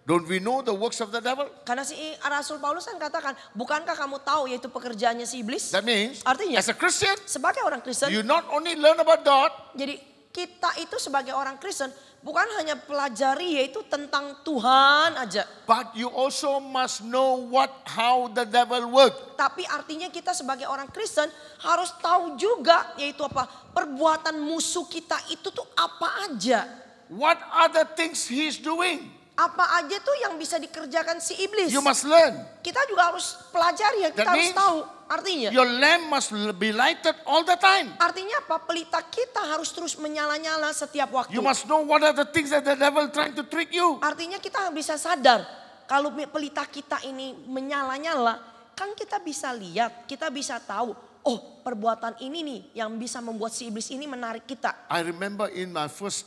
A: don't we know the works of the devil?
B: Karena si Rasul Paulus kan katakan, bukankah kamu tahu yaitu pekerjaannya si iblis?
A: That means,
B: Artinya,
A: as a Christian,
B: sebagai orang Kristen,
A: you not only learn about God,
B: jadi kita itu sebagai orang Kristen bukan hanya pelajari yaitu tentang Tuhan aja.
A: but you also must know how the devil works.
B: Tapi artinya kita sebagai orang Kristen harus tahu juga yaitu apa? Perbuatan musuh kita itu tuh apa aja.
A: What are the things he's doing?
B: Apa aja tuh yang bisa dikerjakan si iblis.
A: You must learn.
B: Kita juga harus pelajari ya, kita
A: That
B: harus
A: means
B: tahu. Artinya,
A: Your lamp must be lighted all the time.
B: artinya apa? Pelita kita harus terus menyala-nyala setiap waktu.
A: You must know what are the things that the devil trying to trick you.
B: Artinya kita bisa sadar kalau pelita kita ini menyala-nyala, kan kita bisa lihat, kita bisa tahu, oh perbuatan ini nih yang bisa membuat si iblis ini menarik kita.
A: I remember in my first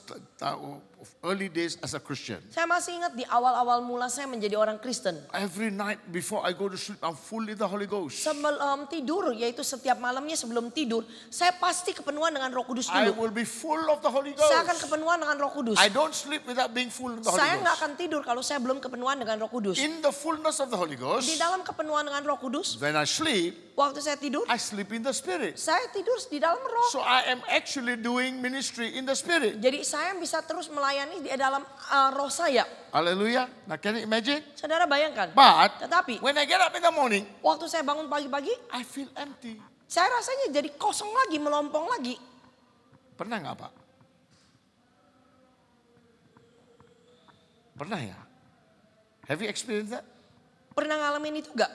A: early days as a Christian,
B: Saya masih ingat di awal-awal mula saya menjadi orang Kristen.
A: every night before I go to sleep, I'm full in the Holy Ghost.
B: Sebelum tidur, yaitu setiap malamnya sebelum tidur, saya pasti kepenuhan dengan Roh Kudus
A: I
B: dulu.
A: will be full of the Holy
B: Saya akan
A: Ghost.
B: kepenuhan dengan Roh Kudus.
A: I don't sleep without being full of the Holy
B: Saya nggak
A: Ghost.
B: akan tidur kalau saya belum kepenuhan dengan Roh Kudus.
A: In the fullness of the Holy
B: Di
A: Ghost,
B: dalam kepenuhan dengan Roh Kudus,
A: when I sleep,
B: waktu saya tidur,
A: I sleep in the Spirit.
B: saya tidur di dalam Roh.
A: So I am actually doing ministry in the Spirit.
B: Jadi saya bisa terus melayani di dalam roh saya.
A: Hallelujah. Now can you imagine?
B: Saudara bayangkan.
A: But
B: Tetapi
A: when I get up in the morning,
B: waktu saya bangun pagi-pagi,
A: I feel empty.
B: saya rasanya jadi kosong lagi, melompong lagi.
A: Pernah nggak Pak? Pernah ya? Have you experienced that?
B: Pernah ngalamin itu gak?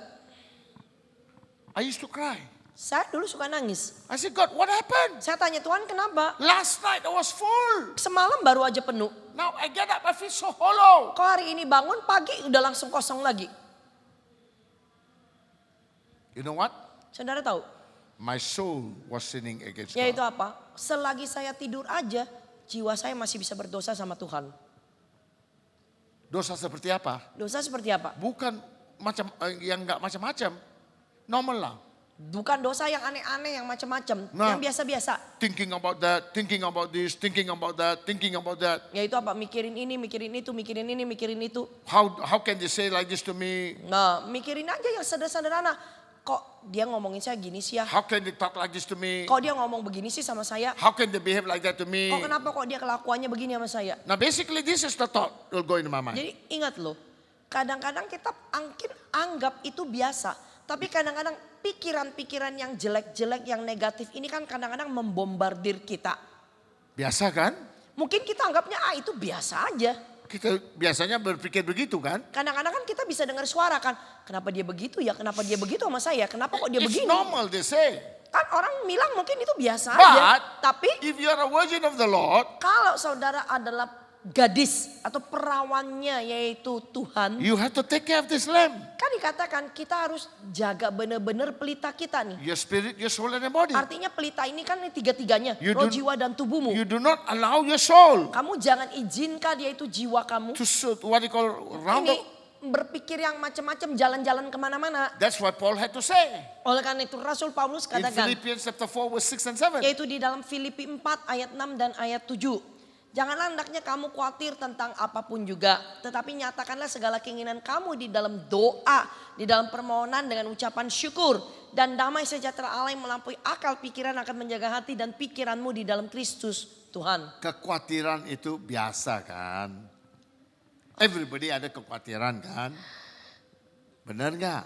A: I used to cry.
B: Saya dulu suka nangis.
A: I said, God, what happened?
B: Saya tanya Tuhan kenapa?
A: Last night I was full.
B: Semalam baru aja penuh.
A: Now I get up, I feel so hollow.
B: Kok hari ini bangun pagi udah langsung kosong lagi?
A: You know what?
B: Saudara tahu?
A: My soul was sinning against
B: Yaitu
A: God.
B: apa? Selagi saya tidur aja, jiwa saya masih bisa berdosa sama Tuhan.
A: Dosa seperti apa?
B: Dosa seperti apa?
A: Bukan macam yang nggak macam-macam. Normal lah.
B: Bukan dosa yang aneh-aneh, yang macam-macam,
A: Nah.
B: yang biasa-biasa.
A: Thinking about that, thinking about this, thinking about that, thinking about that.
B: Yaitu apa? Mikirin ini, mikirin itu, mikirin ini, mikirin itu.
A: How can they say like this to me?
B: Nah, mikirin aja yang sederhana. Kok dia ngomongin saya gini sih ya?
A: How can they talk like this to me?
B: Kok dia ngomong begini sih sama saya?
A: How can they behave like that to me?
B: Kok kenapa kok dia kelakuannya begini sama saya?
A: Now basically this is the thought will go into my mind.
B: Jadi ingat loh, kadang-kadang kita mungkin anggap itu biasa. Tapi kadang-kadang pikiran-pikiran yang jelek-jelek, yang negatif ini kan kadang-kadang membombardir kita.
A: Biasa kan?
B: Mungkin kita anggapnya itu biasa aja.
A: Kita biasanya berpikir begitu kan?
B: Kadang-kadang kan kita bisa dengar suara kan. Kenapa dia begitu ya? Kenapa dia begitu sama saya? Kenapa kok dia
A: It's
B: begini?
A: normal they say.
B: Kan orang bilang mungkin itu biasa
A: But
B: aja. Tapi
A: if you are a virgin of the Lord,
B: kalau saudara adalah gadis atau perawannya yaitu Tuhan.
A: you have to take care of this lamb.
B: Kan dikatakan kita harus jaga benar-benar pelita kita nih.
A: Your spirit, your soul and your body.
B: Artinya pelita ini kan ini tiga-tiganya.
A: You
B: Roh,
A: do-
B: jiwa dan tubuhmu.
A: You do not allow your soul
B: Kamu jangan izinkan yaitu jiwa kamu.
A: to what you call round
B: Ini
A: up.
B: berpikir yang macam-macam, jalan-jalan kemana-mana.
A: That's what Paul had to say.
B: Oleh karena itu Rasul Paulus
A: In
B: katakan.
A: Philippians chapter 4 verse 6 and 7.
B: Yaitu di dalam Filipi 4 ayat 6 dan ayat 7. Janganlah hendaknya kamu khawatir tentang apapun juga. Tetapi nyatakanlah segala keinginan kamu di dalam doa. Di dalam permohonan dengan ucapan syukur. Dan damai sejahtera Allah yang melampaui akal pikiran akan menjaga hati dan pikiranmu di dalam Kristus Tuhan.
A: Kekhawatiran itu biasa kan? Everybody ada kekhawatiran kan? Benar nggak?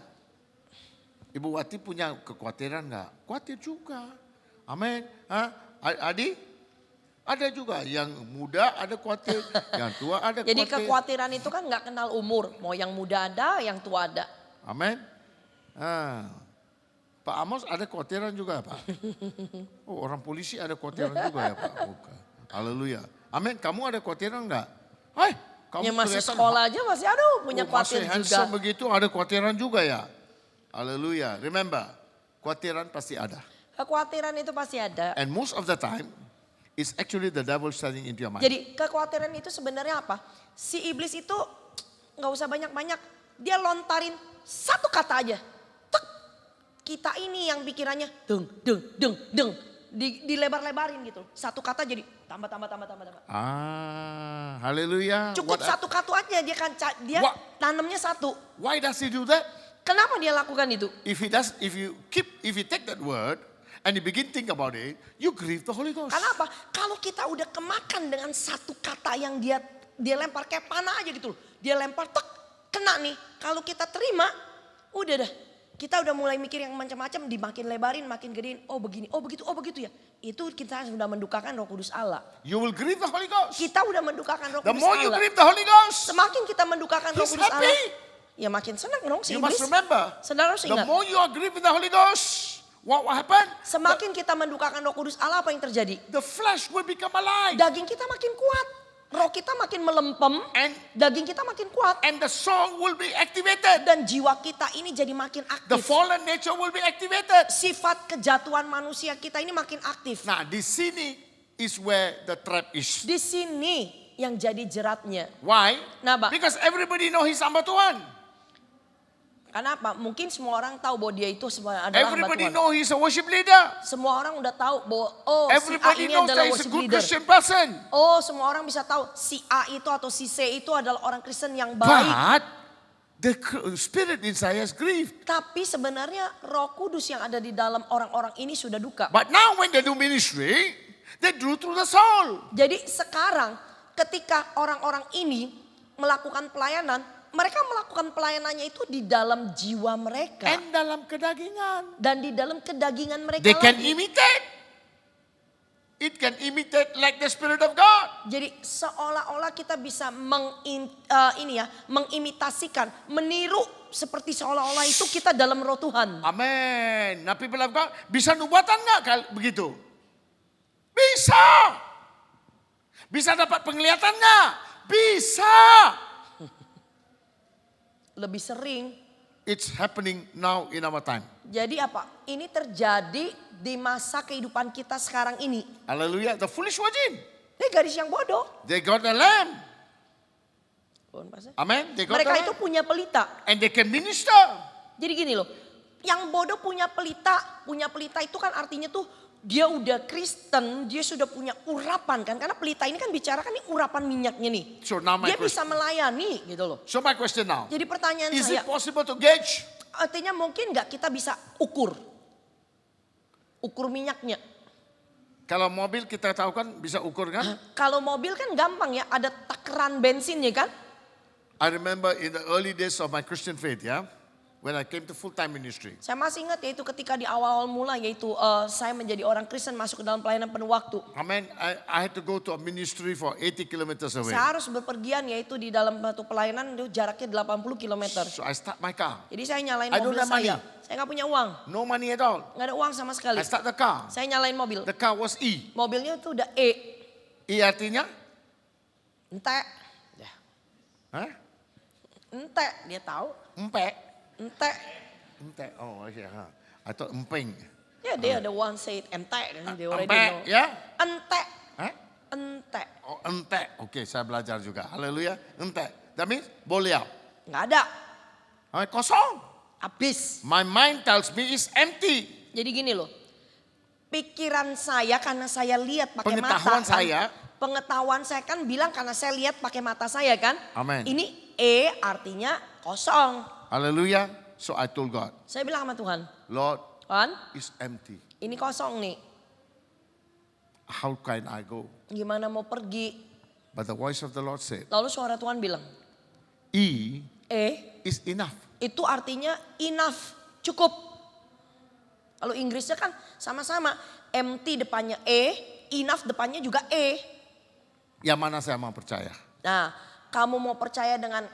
A: Ibu Wati punya kekhawatiran nggak? Khawatir juga. Amin. Hah? Adi? Ada juga yang muda ada khawatir, yang tua ada
B: Jadi
A: khawatir.
B: kekhawatiran itu kan gak kenal umur. Mau yang muda ada, yang tua ada.
A: Amin. Pak Amos ada kekhawatiran juga Pak? Oh orang polisi ada kekhawatiran juga ya Pak? Bukan. Haleluya. Amin. Kamu ada kekhawatiran enggak? Hai, kamu
B: Yang masih
A: kelihatan
B: sekolah aja masih aduh punya
A: masih
B: khawatir juga.
A: handsome begitu ada kekhawatiran juga ya? Haleluya. Remember, kekhawatiran pasti ada.
B: Kekhawatiran itu pasti ada.
A: And most of the time, it's actually the devil standing into your mind.
B: Jadi kekhawatiran itu sebenarnya apa? Si iblis itu gak usah banyak-banyak. Dia lontarin satu kata aja. Tek. Kita ini yang pikirannya deng, deng, deng, deng. Dilebar-lebarin gitu. Satu kata jadi tambah.
A: Haleluya.
B: Cukup satu kata aja dia kan dia
A: What?
B: tanamnya satu.
A: Why does he do that?
B: Kenapa dia lakukan itu?
A: If you take that word and you begin think about it, you grieve the Holy Ghost.
B: Karena apa? Kalau kita udah kemakan dengan satu kata yang dia lempar kayak panah aja gitu loh. Dia lempar tek, kena nih. Kalau kita terima, udah dah. kita udah mulai mikir yang macam-macam, dimakin lebarin, makin gedein. Oh begini, oh begitu ya. Itu kita sudah mendukakan Roh Kudus Allah.
A: You will grieve the Holy Ghost.
B: Kita udah mendukakan Roh
A: The
B: Kudus
A: more you
B: Allah.
A: grieve the Holy Ghost,
B: Semakin kita mendukakan Roh
A: He's
B: Kudus Allah,
A: happy.
B: ya makin senang dong si
A: You must
B: iblis.
A: remember,
B: Saudara harus
A: the
B: ingat,
A: more you are grieving the Holy Ghost, what will happen?
B: semakin kita mendukakan Roh Kudus Allah, apa yang terjadi?
A: The flesh will become alive.
B: Daging kita makin kuat. Roh kita makin melempem,
A: And
B: daging kita makin kuat.
A: the soul will be activated.
B: Dan jiwa kita ini jadi makin
A: The
B: aktif.
A: fallen nature will be activated.
B: Sifat kejatuhan manusia kita ini makin aktif.
A: Nah, di sini is where the trap is.
B: Di sini yang jadi jeratnya.
A: Why?
B: Kenapa?
A: Because everybody know he's hamba Tuhan.
B: Kenapa? Mungkin semua orang tahu bahwa dia itu adalah hamba
A: Everybody
B: Tuhan.
A: know he's a worship leader.
B: Semua orang udah tahu bahwa oh si A
A: Everybody
B: ini
A: knows
B: adalah
A: that he's a
B: worship
A: good
B: leader.
A: Christian person.
B: Oh, semua orang bisa tahu si A itu atau si C itu adalah orang Kristen yang baik.
A: But the spirit inside has grieved.
B: Tapi sebenarnya Roh Kudus yang ada di dalam orang-orang ini sudah duka.
A: But now when they do ministry, they do through the soul.
B: Jadi sekarang ketika orang-orang ini melakukan pelayanan, mereka melakukan pelayanannya itu di dalam jiwa mereka.
A: And dalam kedagingan.
B: Dan di dalam kedagingan mereka
A: They can
B: lagi.
A: imitate. It can imitate like the Spirit of God.
B: Jadi seolah-olah kita bisa mengimitasikan, meniru seperti seolah-olah itu kita dalam Roh Tuhan.
A: Amen. Nah, people of God, bisa nubuatan nggak begitu? Bisa. Bisa dapat penglihatan nggak? Bisa.
B: Lebih sering.
A: It's happening now in our time.
B: Jadi apa? Ini terjadi di masa kehidupan kita sekarang ini.
A: Hallelujah. The foolish virgin.
B: Ini gadis yang bodoh.
A: They got a lamb. Amen. They got
B: Mereka
A: a
B: itu
A: lamb.
B: punya pelita.
A: And they can minister.
B: Jadi gini loh, yang bodoh punya pelita itu kan artinya tuh dia udah Kristen, dia sudah punya urapan kan. Karena pelita ini kan bicara kan ini urapan minyaknya nih.
A: So now my
B: Dia bisa
A: question.
B: melayani gitu loh.
A: So my question now.
B: Jadi pertanyaan
A: Is
B: saya,
A: it possible to gauge?
B: artinya mungkin nggak kita bisa ukur minyaknya.
A: Kalau mobil kita tahu kan bisa ukur kan?
B: Kalau mobil kan gampang ya, ada takaran bensinnya kan.
A: I remember in the early days of my Christian faith, yeah, when I came to full-time ministry.
B: Saya masih ingat yaitu ketika di awal-awal mula yaitu saya menjadi orang Kristen masuk ke dalam pelayanan penuh waktu.
A: Amen. I had to go to a ministry for 80 kilometers away.
B: Saya harus bepergian yaitu di dalam satu pelayanan itu jaraknya 80 km.
A: So I start my car.
B: Jadi saya nyalain
A: I don't
B: mobil
A: have money.
B: saya. Saya nggak punya uang,
A: No money at all.
B: nggak ada uang sama sekali.
A: I start the car.
B: Saya nyalain mobil.
A: The car was E.
B: Mobilnya itu udah E.
A: E artinya?
B: Ente,
A: Hah?
B: ente, dia tahu.
A: Empe.
B: Ente.
A: Empe. Oh, yeah. Huh. I thought empeng.
B: Ya dia ada one say it, ente. Dia already
A: Empe,
B: know.
A: ya?
B: Ente,
A: Hah?
B: ente.
A: Oh, ente. Oke, saya belajar juga. Haleluya. Ente. That means boleh.
B: Nggak ada,
A: Kosong.
B: habis.
A: My mind tells me it's empty.
B: Jadi gini loh, pikiran saya karena saya lihat pakai mata.
A: Pengetahuan
B: kan,
A: saya.
B: Pengetahuan saya kan bilang karena saya lihat pakai mata saya kan.
A: Amen.
B: Ini E artinya kosong.
A: Hallelujah. So I told God,
B: Saya bilang sama Tuhan,
A: Lord,
B: Tuhan
A: it's empty.
B: ini kosong nih.
A: How can I go?
B: Gimana mau pergi?
A: But the voice of the Lord said,
B: Lalu suara Tuhan bilang,
A: E
B: E
A: is enough.
B: itu artinya enough, cukup. Kalau Inggrisnya kan sama-sama. Empty depannya E, enough depannya juga E.
A: Yang mana saya mau percaya?
B: Nah, kamu mau percaya dengan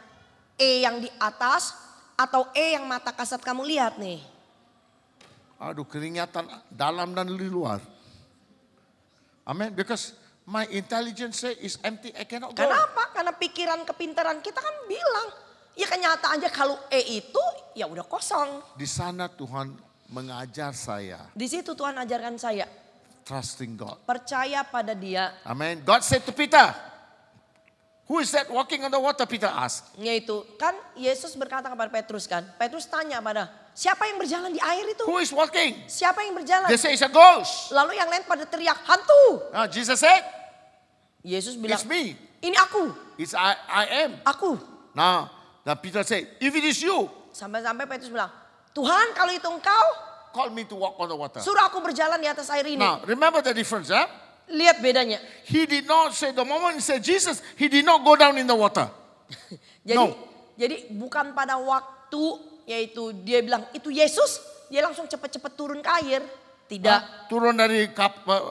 B: E yang di atas atau E yang mata kasat kamu lihat nih?
A: Aduh, keringatan dalam dan di luar. Amen. Because my intelligence say is empty. I cannot go.
B: Kenapa? Karena pikiran kepintaran kita kan bilang, ya kenyataannya kalau E itu ya udah kosong.
A: Di sana Tuhan mengajar saya
B: Di situ Tuhan ajarkan saya
A: trusting God.
B: percaya pada Dia.
A: Amen. God said to Peter, who is that walking on the water? Peter asked.
B: Yaitu kan Yesus berkata kepada Petrus kan. Petrus tanya pada siapa yang berjalan di air itu?
A: Who is walking?
B: Siapa yang berjalan?
A: They say it's a ghost.
B: Lalu yang lain pada teriak hantu.
A: Jesus said,
B: Yesus bilang,
A: it's me.
B: ini aku,
A: It's I am.
B: aku.
A: Now Peter said, if it is you,
B: Sampai-sampai Petrus bilang, Tuhan kalau itu engkau,
A: call me to walk on the water.
B: suruh aku berjalan di atas air ini.
A: Now remember the difference, huh?
B: Lihat bedanya.
A: He did not say, the moment he said Jesus, he did not go down in the water.
B: Jadi,
A: No.
B: jadi bukan pada waktu yaitu dia bilang itu Yesus, dia langsung cepat-cepat turun ke air. Tidak.
A: Turun dari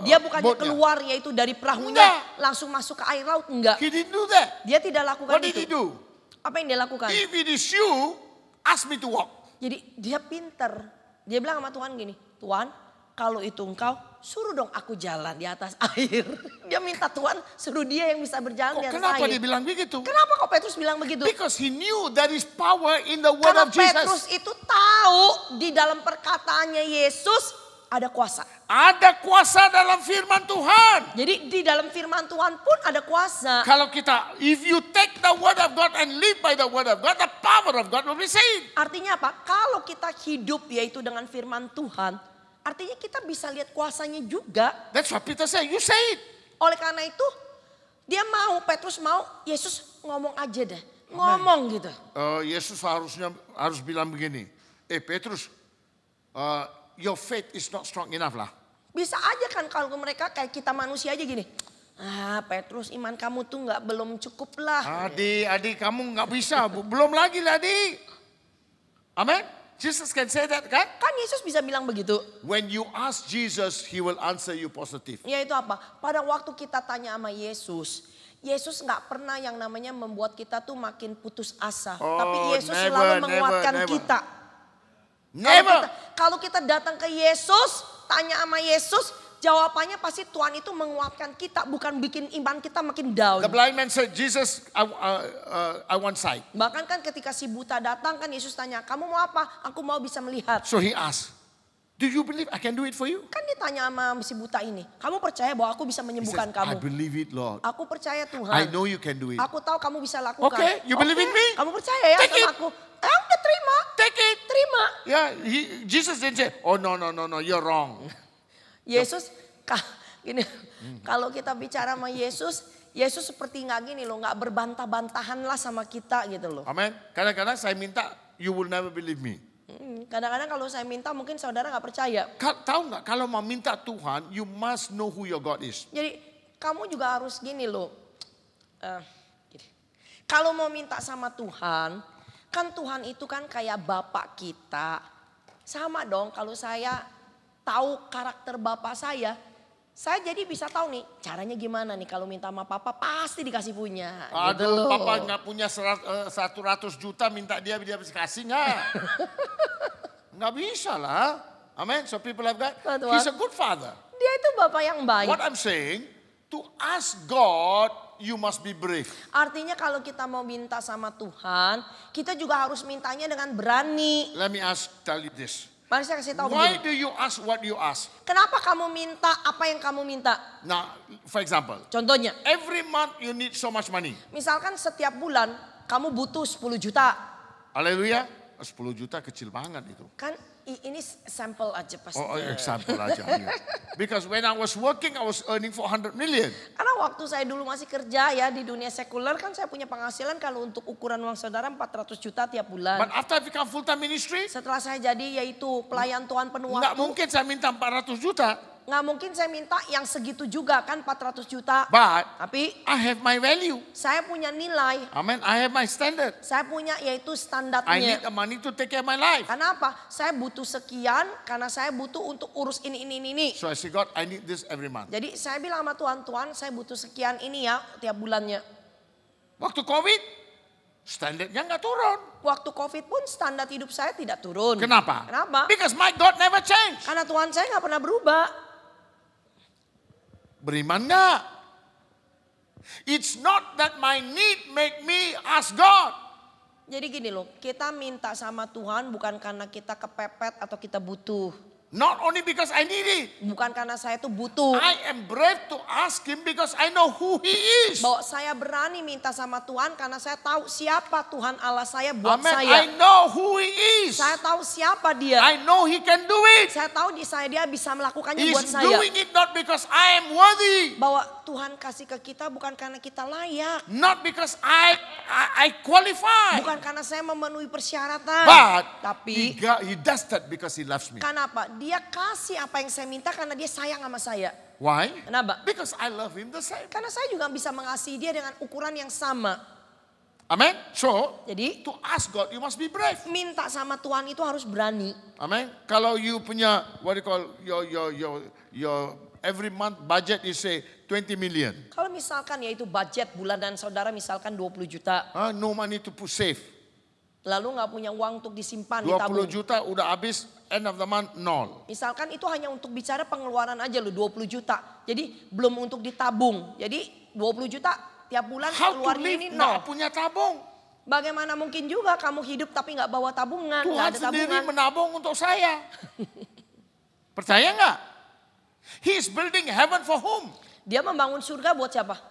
B: Dia bukannya
A: boatnya.
B: keluar yaitu dari perahunya
A: Enggak.
B: langsung masuk ke air laut. Enggak.
A: He didn't do that.
B: Dia tidak lakukan
A: What did he
B: itu.
A: do?
B: Apa yang dia lakukan?
A: If it is you, ask me to walk.
B: Jadi dia pinter. Dia bilang sama Tuhan gini, Tuhan kalau itu engkau suruh dong aku jalan di atas air. Dia minta Tuhan suruh dia yang bisa berjalan di atas
A: Kenapa
B: air.
A: dia bilang begitu?
B: Kenapa kok Petrus bilang begitu?
A: Because he knew there is power in the word
B: Karena
A: of Jesus.
B: Petrus itu tahu di dalam perkataannya Yesus ada kuasa.
A: Ada kuasa dalam firman Tuhan.
B: Jadi di dalam firman Tuhan pun ada kuasa.
A: Kalau kita, if you take the word of God and live by the word of God, the power of God will be seen.
B: Artinya apa? Kalau kita hidup yaitu dengan firman Tuhan, artinya kita bisa lihat kuasanya juga.
A: That's what Peter said. You say it.
B: Oleh karena itu, dia mau, Petrus mau, Yesus ngomong aja deh. Ngomong gitu.
A: Yesus harus bilang begini. Petrus, your faith is not strong enough lah.
B: Bisa aja kan kalau mereka kayak kita manusia aja gini. Petrus iman kamu tuh belum cukup lah.
A: Adik kamu nggak bisa. Belum lagi lah adik. Amen. Jesus can say that kan?
B: Kan Yesus bisa bilang begitu.
A: When you ask Jesus, He will answer you positive.
B: Yaitu apa? Pada waktu kita tanya sama Yesus, Yesus nggak pernah yang namanya membuat kita tuh makin putus asa. Tapi Yesus
A: never,
B: selalu menguatkan
A: never.
B: kita.
A: Never.
B: Kalau kita datang ke Yesus, tanya sama Yesus, jawabannya pasti Tuhan itu menguatkan kita, bukan bikin iman kita makin down.
A: The blind man said, Jesus, I want sight.
B: Bahkan kan ketika si buta datang kan Yesus tanya, kamu mau apa? Aku mau bisa melihat.
A: So he asked, do you believe I can do it for you?
B: Kan dia tanya sama si buta ini, kamu percaya bahwa aku bisa
A: He
B: menyembuhkan
A: says, I
B: kamu?
A: believe it, Lord.
B: Aku percaya Tuhan.
A: I know you can do it.
B: Aku tahu kamu bisa lakukan.
A: Okay, you believe in me?
B: Kamu percaya ya
A: Take
B: sama
A: it.
B: aku? Udah terima.
A: Take it.
B: Terima.
A: Yeah, Jesus didn't say, oh no, you're wrong.
B: Yesus, gini, kalau kita bicara sama Yesus, Yesus seperti nggak gini loh, nggak berbantah-bantahan lah sama kita gitu loh.
A: Amen. Kadang-kadang saya minta, you will never believe me.
B: Kadang-kadang kalau saya minta mungkin saudara nggak percaya.
A: Tahu nggak, kalau mau minta Tuhan, you must know who your God is.
B: Jadi kamu juga harus gini loh. Gini. Kalau mau minta sama Tuhan, kan Tuhan itu kan kayak bapak kita. Sama dong kalau saya tahu karakter bapak saya jadi bisa tahu nih caranya gimana nih kalau minta sama papa pasti dikasih punya. Gitu
A: Aduh,
B: loh.
A: papa nggak punya 100 juta minta dia bisa kasih nggak? Nggak bisa lah. Amen. So people have got,
B: Tuhan.
A: He's a good father.
B: Dia itu bapak yang baik.
A: What I'm saying, to ask God, you must be brave.
B: Artinya kalau kita mau minta sama Tuhan, kita juga harus mintanya dengan berani.
A: Let me tell you this.
B: Mari saya kasih tahu
A: Why
B: begini.
A: do you ask what you ask?
B: Kenapa kamu minta apa yang kamu minta?
A: Now, for example,
B: Contohnya,
A: every month you need so much money.
B: misalkan setiap bulan kamu butuh 10 juta.
A: Haleluya. 10 juta kecil banget itu.
B: Kan ini sampel aja pasti.
A: Example aja. Iya. Because when I was working, I was earning 400 million.
B: Karena waktu saya dulu masih kerja ya di dunia sekuler kan saya punya penghasilan kalau untuk ukuran uang saudara 400 juta tiap bulan.
A: But after I become full-time ministry,
B: Setelah saya jadi yaitu pelayan Tuhan penuh
A: nggak
B: waktu.
A: mungkin saya minta 400 juta.
B: Nggak mungkin saya minta yang segitu juga kan 400 juta.
A: But
B: Tapi
A: I have my value.
B: saya punya nilai.
A: Amen. I have my standard.
B: Saya punya yaitu
A: I need
B: standarnya.
A: the money to take care of my life.
B: Karena apa? Saya butuh sekian karena saya butuh untuk urus ini.
A: So I say, God, I need this every month.
B: Jadi saya bilang sama Tuhan, Tuhan saya butuh sekian ini ya tiap bulannya.
A: Waktu COVID, standarnya nggak turun.
B: Waktu COVID pun standar hidup saya tidak turun.
A: Kenapa?
B: Kenapa?
A: Because my God never change.
B: Karena Tuhan saya nggak pernah berubah.
A: Beriman nggak? It's not that my need make me ask God.
B: Jadi gini loh, kita minta sama Tuhan bukan karena kita kepepet atau kita butuh.
A: Not only because I need it.
B: Bukan karena saya tuh butuh.
A: I am brave to ask Him because I know who He is.
B: Bahwa saya berani minta sama Tuhan karena saya tahu siapa Tuhan Allah saya buat
A: Amen. I
B: saya.
A: know who He is.
B: Saya tahu siapa dia.
A: I know He can do it.
B: Saya tahu dia bisa melakukannya
A: He's
B: buat saya.
A: doing it not because I am worthy.
B: Bahwa Tuhan kasih ke kita bukan karena kita layak.
A: Not because I qualify.
B: Bukan karena saya memenuhi persyaratan.
A: But
B: Tapi
A: he does that because He loves me.
B: kenapa? Dia kasih apa yang saya minta karena dia sayang sama saya.
A: Why?
B: Kenapa?
A: Because I love Him the same.
B: Karena saya juga bisa mengasihi dia dengan ukuran yang sama.
A: Amen. So,
B: Jadi
A: to ask God, you must be brave.
B: minta sama Tuhan itu harus berani.
A: Amen. Kalau you punya what do you call your every month budget you say 20 million.
B: Kalau misalkan yaitu budget bulanan saudara misalkan 20 juta.
A: No money to put save.
B: Lalu nggak punya uang untuk disimpan,
A: 20
B: ditabung.
A: juta udah habis, end of the month nol.
B: Misalkan itu hanya untuk bicara pengeluaran aja loh 20 juta. Jadi belum untuk ditabung. Jadi 20 juta tiap bulan
A: How to
B: keluarnya
A: live
B: ini
A: nggak
B: nol.
A: punya tabung.
B: Bagaimana mungkin juga kamu hidup tapi nggak bawa tabungan, nggak
A: Tuhan
B: ada
A: sendiri
B: tabungan.
A: menabung untuk saya. Percaya nggak? He is building heaven for whom?
B: Dia membangun surga buat siapa?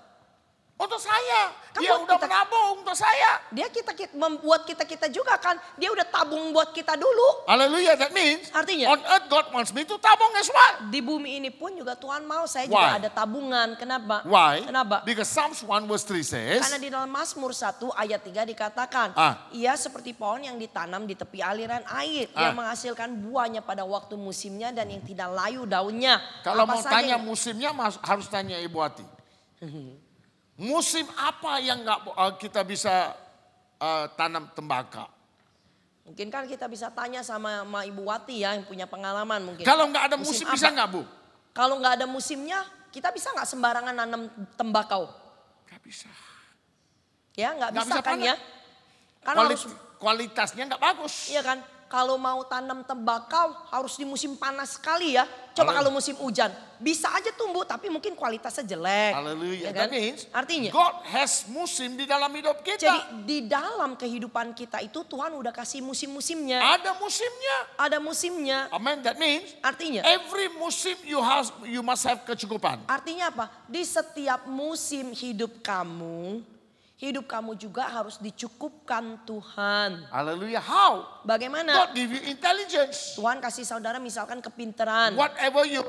A: Untuk saya.
B: Kan
A: Dia
B: buat
A: udah
B: kita.
A: menabung untuk saya.
B: Dia membuat kita juga kan. Dia udah tabung buat kita dulu.
A: Hallelujah. That means
B: Artinya?
A: on earth God wants me to tabung as well.
B: Di bumi ini pun juga Tuhan mau saya
A: Why?
B: juga ada tabungan. Kenapa?
A: Why?
B: Kenapa?
A: Because Psalms 1 verse 3 says,
B: Karena di dalam Mazmur 1 ayat 3 dikatakan, ia seperti pohon yang ditanam di tepi aliran air, yang menghasilkan buahnya pada waktu musimnya dan yang tidak layu daunnya.
A: kalau
B: Apa
A: mau
B: saja
A: tanya
B: yang-
A: musimnya harus tanya Ibu Ati. Musim apa yang nggak kita bisa tanam tembakau?
B: Mungkin kan kita bisa tanya sama Ibu Wati ya yang punya pengalaman mungkin.
A: Kalau nggak ada musim
B: Musim
A: bisa
B: apa?
A: nggak Bu?
B: Kalau nggak ada musimnya, kita bisa nggak sembarangan nanam tembakau?
A: Nggak bisa.
B: Ya nggak
A: Nggak
B: bisa
A: bisa
B: kan
A: panen.
B: ya? Karena harus,
A: Kualitasnya nggak bagus.
B: iya kan? Kalau mau tanam tembakau harus di musim panas sekali ya. Coba kalau musim hujan, bisa aja tumbuh tapi mungkin kualitasnya jelek.
A: Hallelujah.
B: Ya kan?
A: That means
B: Artinya,
A: God has musim di dalam hidup kita.
B: jadi di dalam kehidupan kita itu Tuhan udah kasih musim-musimnya.
A: Ada musimnya.
B: Ada musimnya.
A: Amen. That means
B: Artinya,
A: every musim you must have kecukupan.
B: artinya apa? Di setiap musim hidup kamu juga harus dicukupkan Tuhan.
A: Hallelujah. How?
B: Bagaimana?
A: God give you intelligence.
B: Tuhan kasih saudara misalkan kepinteran.
A: Whatever you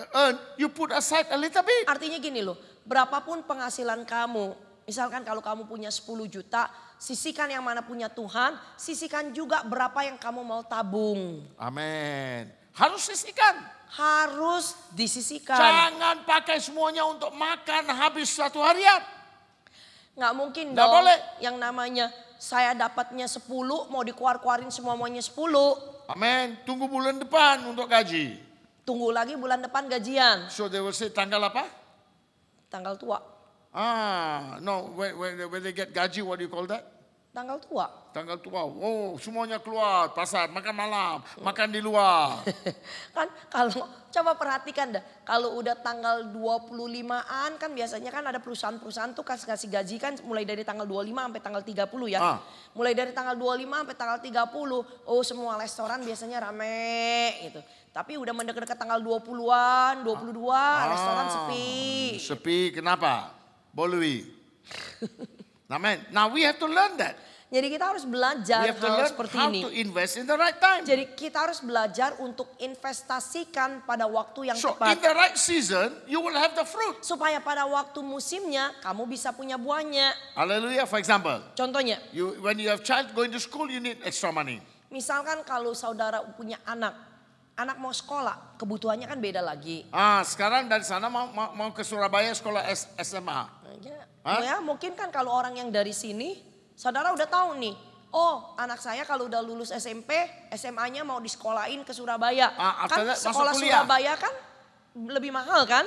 A: earn, you put aside a little bit.
B: Artinya gini loh, berapapun penghasilan kamu, misalkan kalau kamu punya 10 juta, sisihkan yang mana punya Tuhan, sisihkan juga berapa yang kamu mau tabung.
A: Amin. Harus sisihkan.
B: Harus disisihkan.
A: Jangan pakai semuanya untuk makan habis satu harian.
B: Nggak mungkin
A: Nggak
B: dong
A: boleh.
B: yang namanya saya dapatnya 10 mau dikeluar-keluarin semuanya 10.
A: Amin. Tunggu bulan depan untuk gaji.
B: Tunggu lagi bulan depan gajian.
A: So they will say tanggal apa?
B: Tanggal tua.
A: No. When they get gaji, what do you call that?
B: Tanggal tua.
A: Tanggal tua. Oh, semuanya keluar pasar, makan malam, makan di luar.
B: Kan kalau coba perhatikan dah. Kalau udah tanggal 25-an kan biasanya kan ada perusahaan-perusahaan tuh kasih gaji kan mulai dari tanggal 25 sampai tanggal 30 ya. Mulai dari tanggal 25 sampai tanggal 30. Oh semua restoran biasanya rame gitu. Tapi udah mendekat-dekat tanggal 20-an, 22 restoran sepi.
A: Sepi, kenapa? Bolui. Amen. Now we have to learn that.
B: Jadi kita harus belajar
A: We have to
B: hal
A: learn
B: seperti
A: how
B: ini.
A: to invest in the right time.
B: Jadi kita harus belajar untuk investasikan pada waktu yang
A: So
B: tepat.
A: in the right season, you will have the fruit.
B: Supaya pada waktu musimnya kamu bisa punya buahnya.
A: Hallelujah. For example,
B: Contohnya,
A: when you have child going to school, you need extra money.
B: misalkan kalau saudara punya anak mau sekolah, kebutuhannya kan beda lagi.
A: Sekarang dari sana mau ke Surabaya sekolah SMA.
B: Ya, mungkin kan kalau orang yang dari sini, saudara udah tahu nih. Oh, anak saya kalau udah lulus SMP, SMA-nya mau disekolahin ke Surabaya.
A: After
B: Kan
A: that, masuk
B: sekolah
A: kuliah.
B: Surabaya kan lebih mahal kan?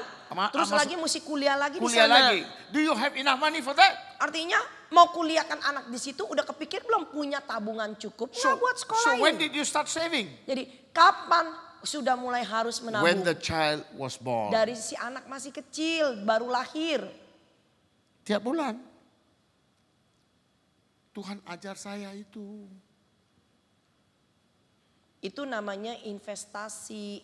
B: Terus
A: masuk
B: lagi mesti kuliah lagi di
A: Kuliah
B: sana.
A: lagi. Do you have enough money for that?
B: Artinya mau kuliahkan anak di situ udah kepikir belum punya tabungan cukup nggak buat sekolahin.
A: So when did you start saving?
B: Jadi kapan sudah mulai harus menabung?
A: When the child was born.
B: Dari si anak masih kecil, baru lahir.
A: Tiap bulan. Tuhan ajar saya itu.
B: Itu namanya investasi.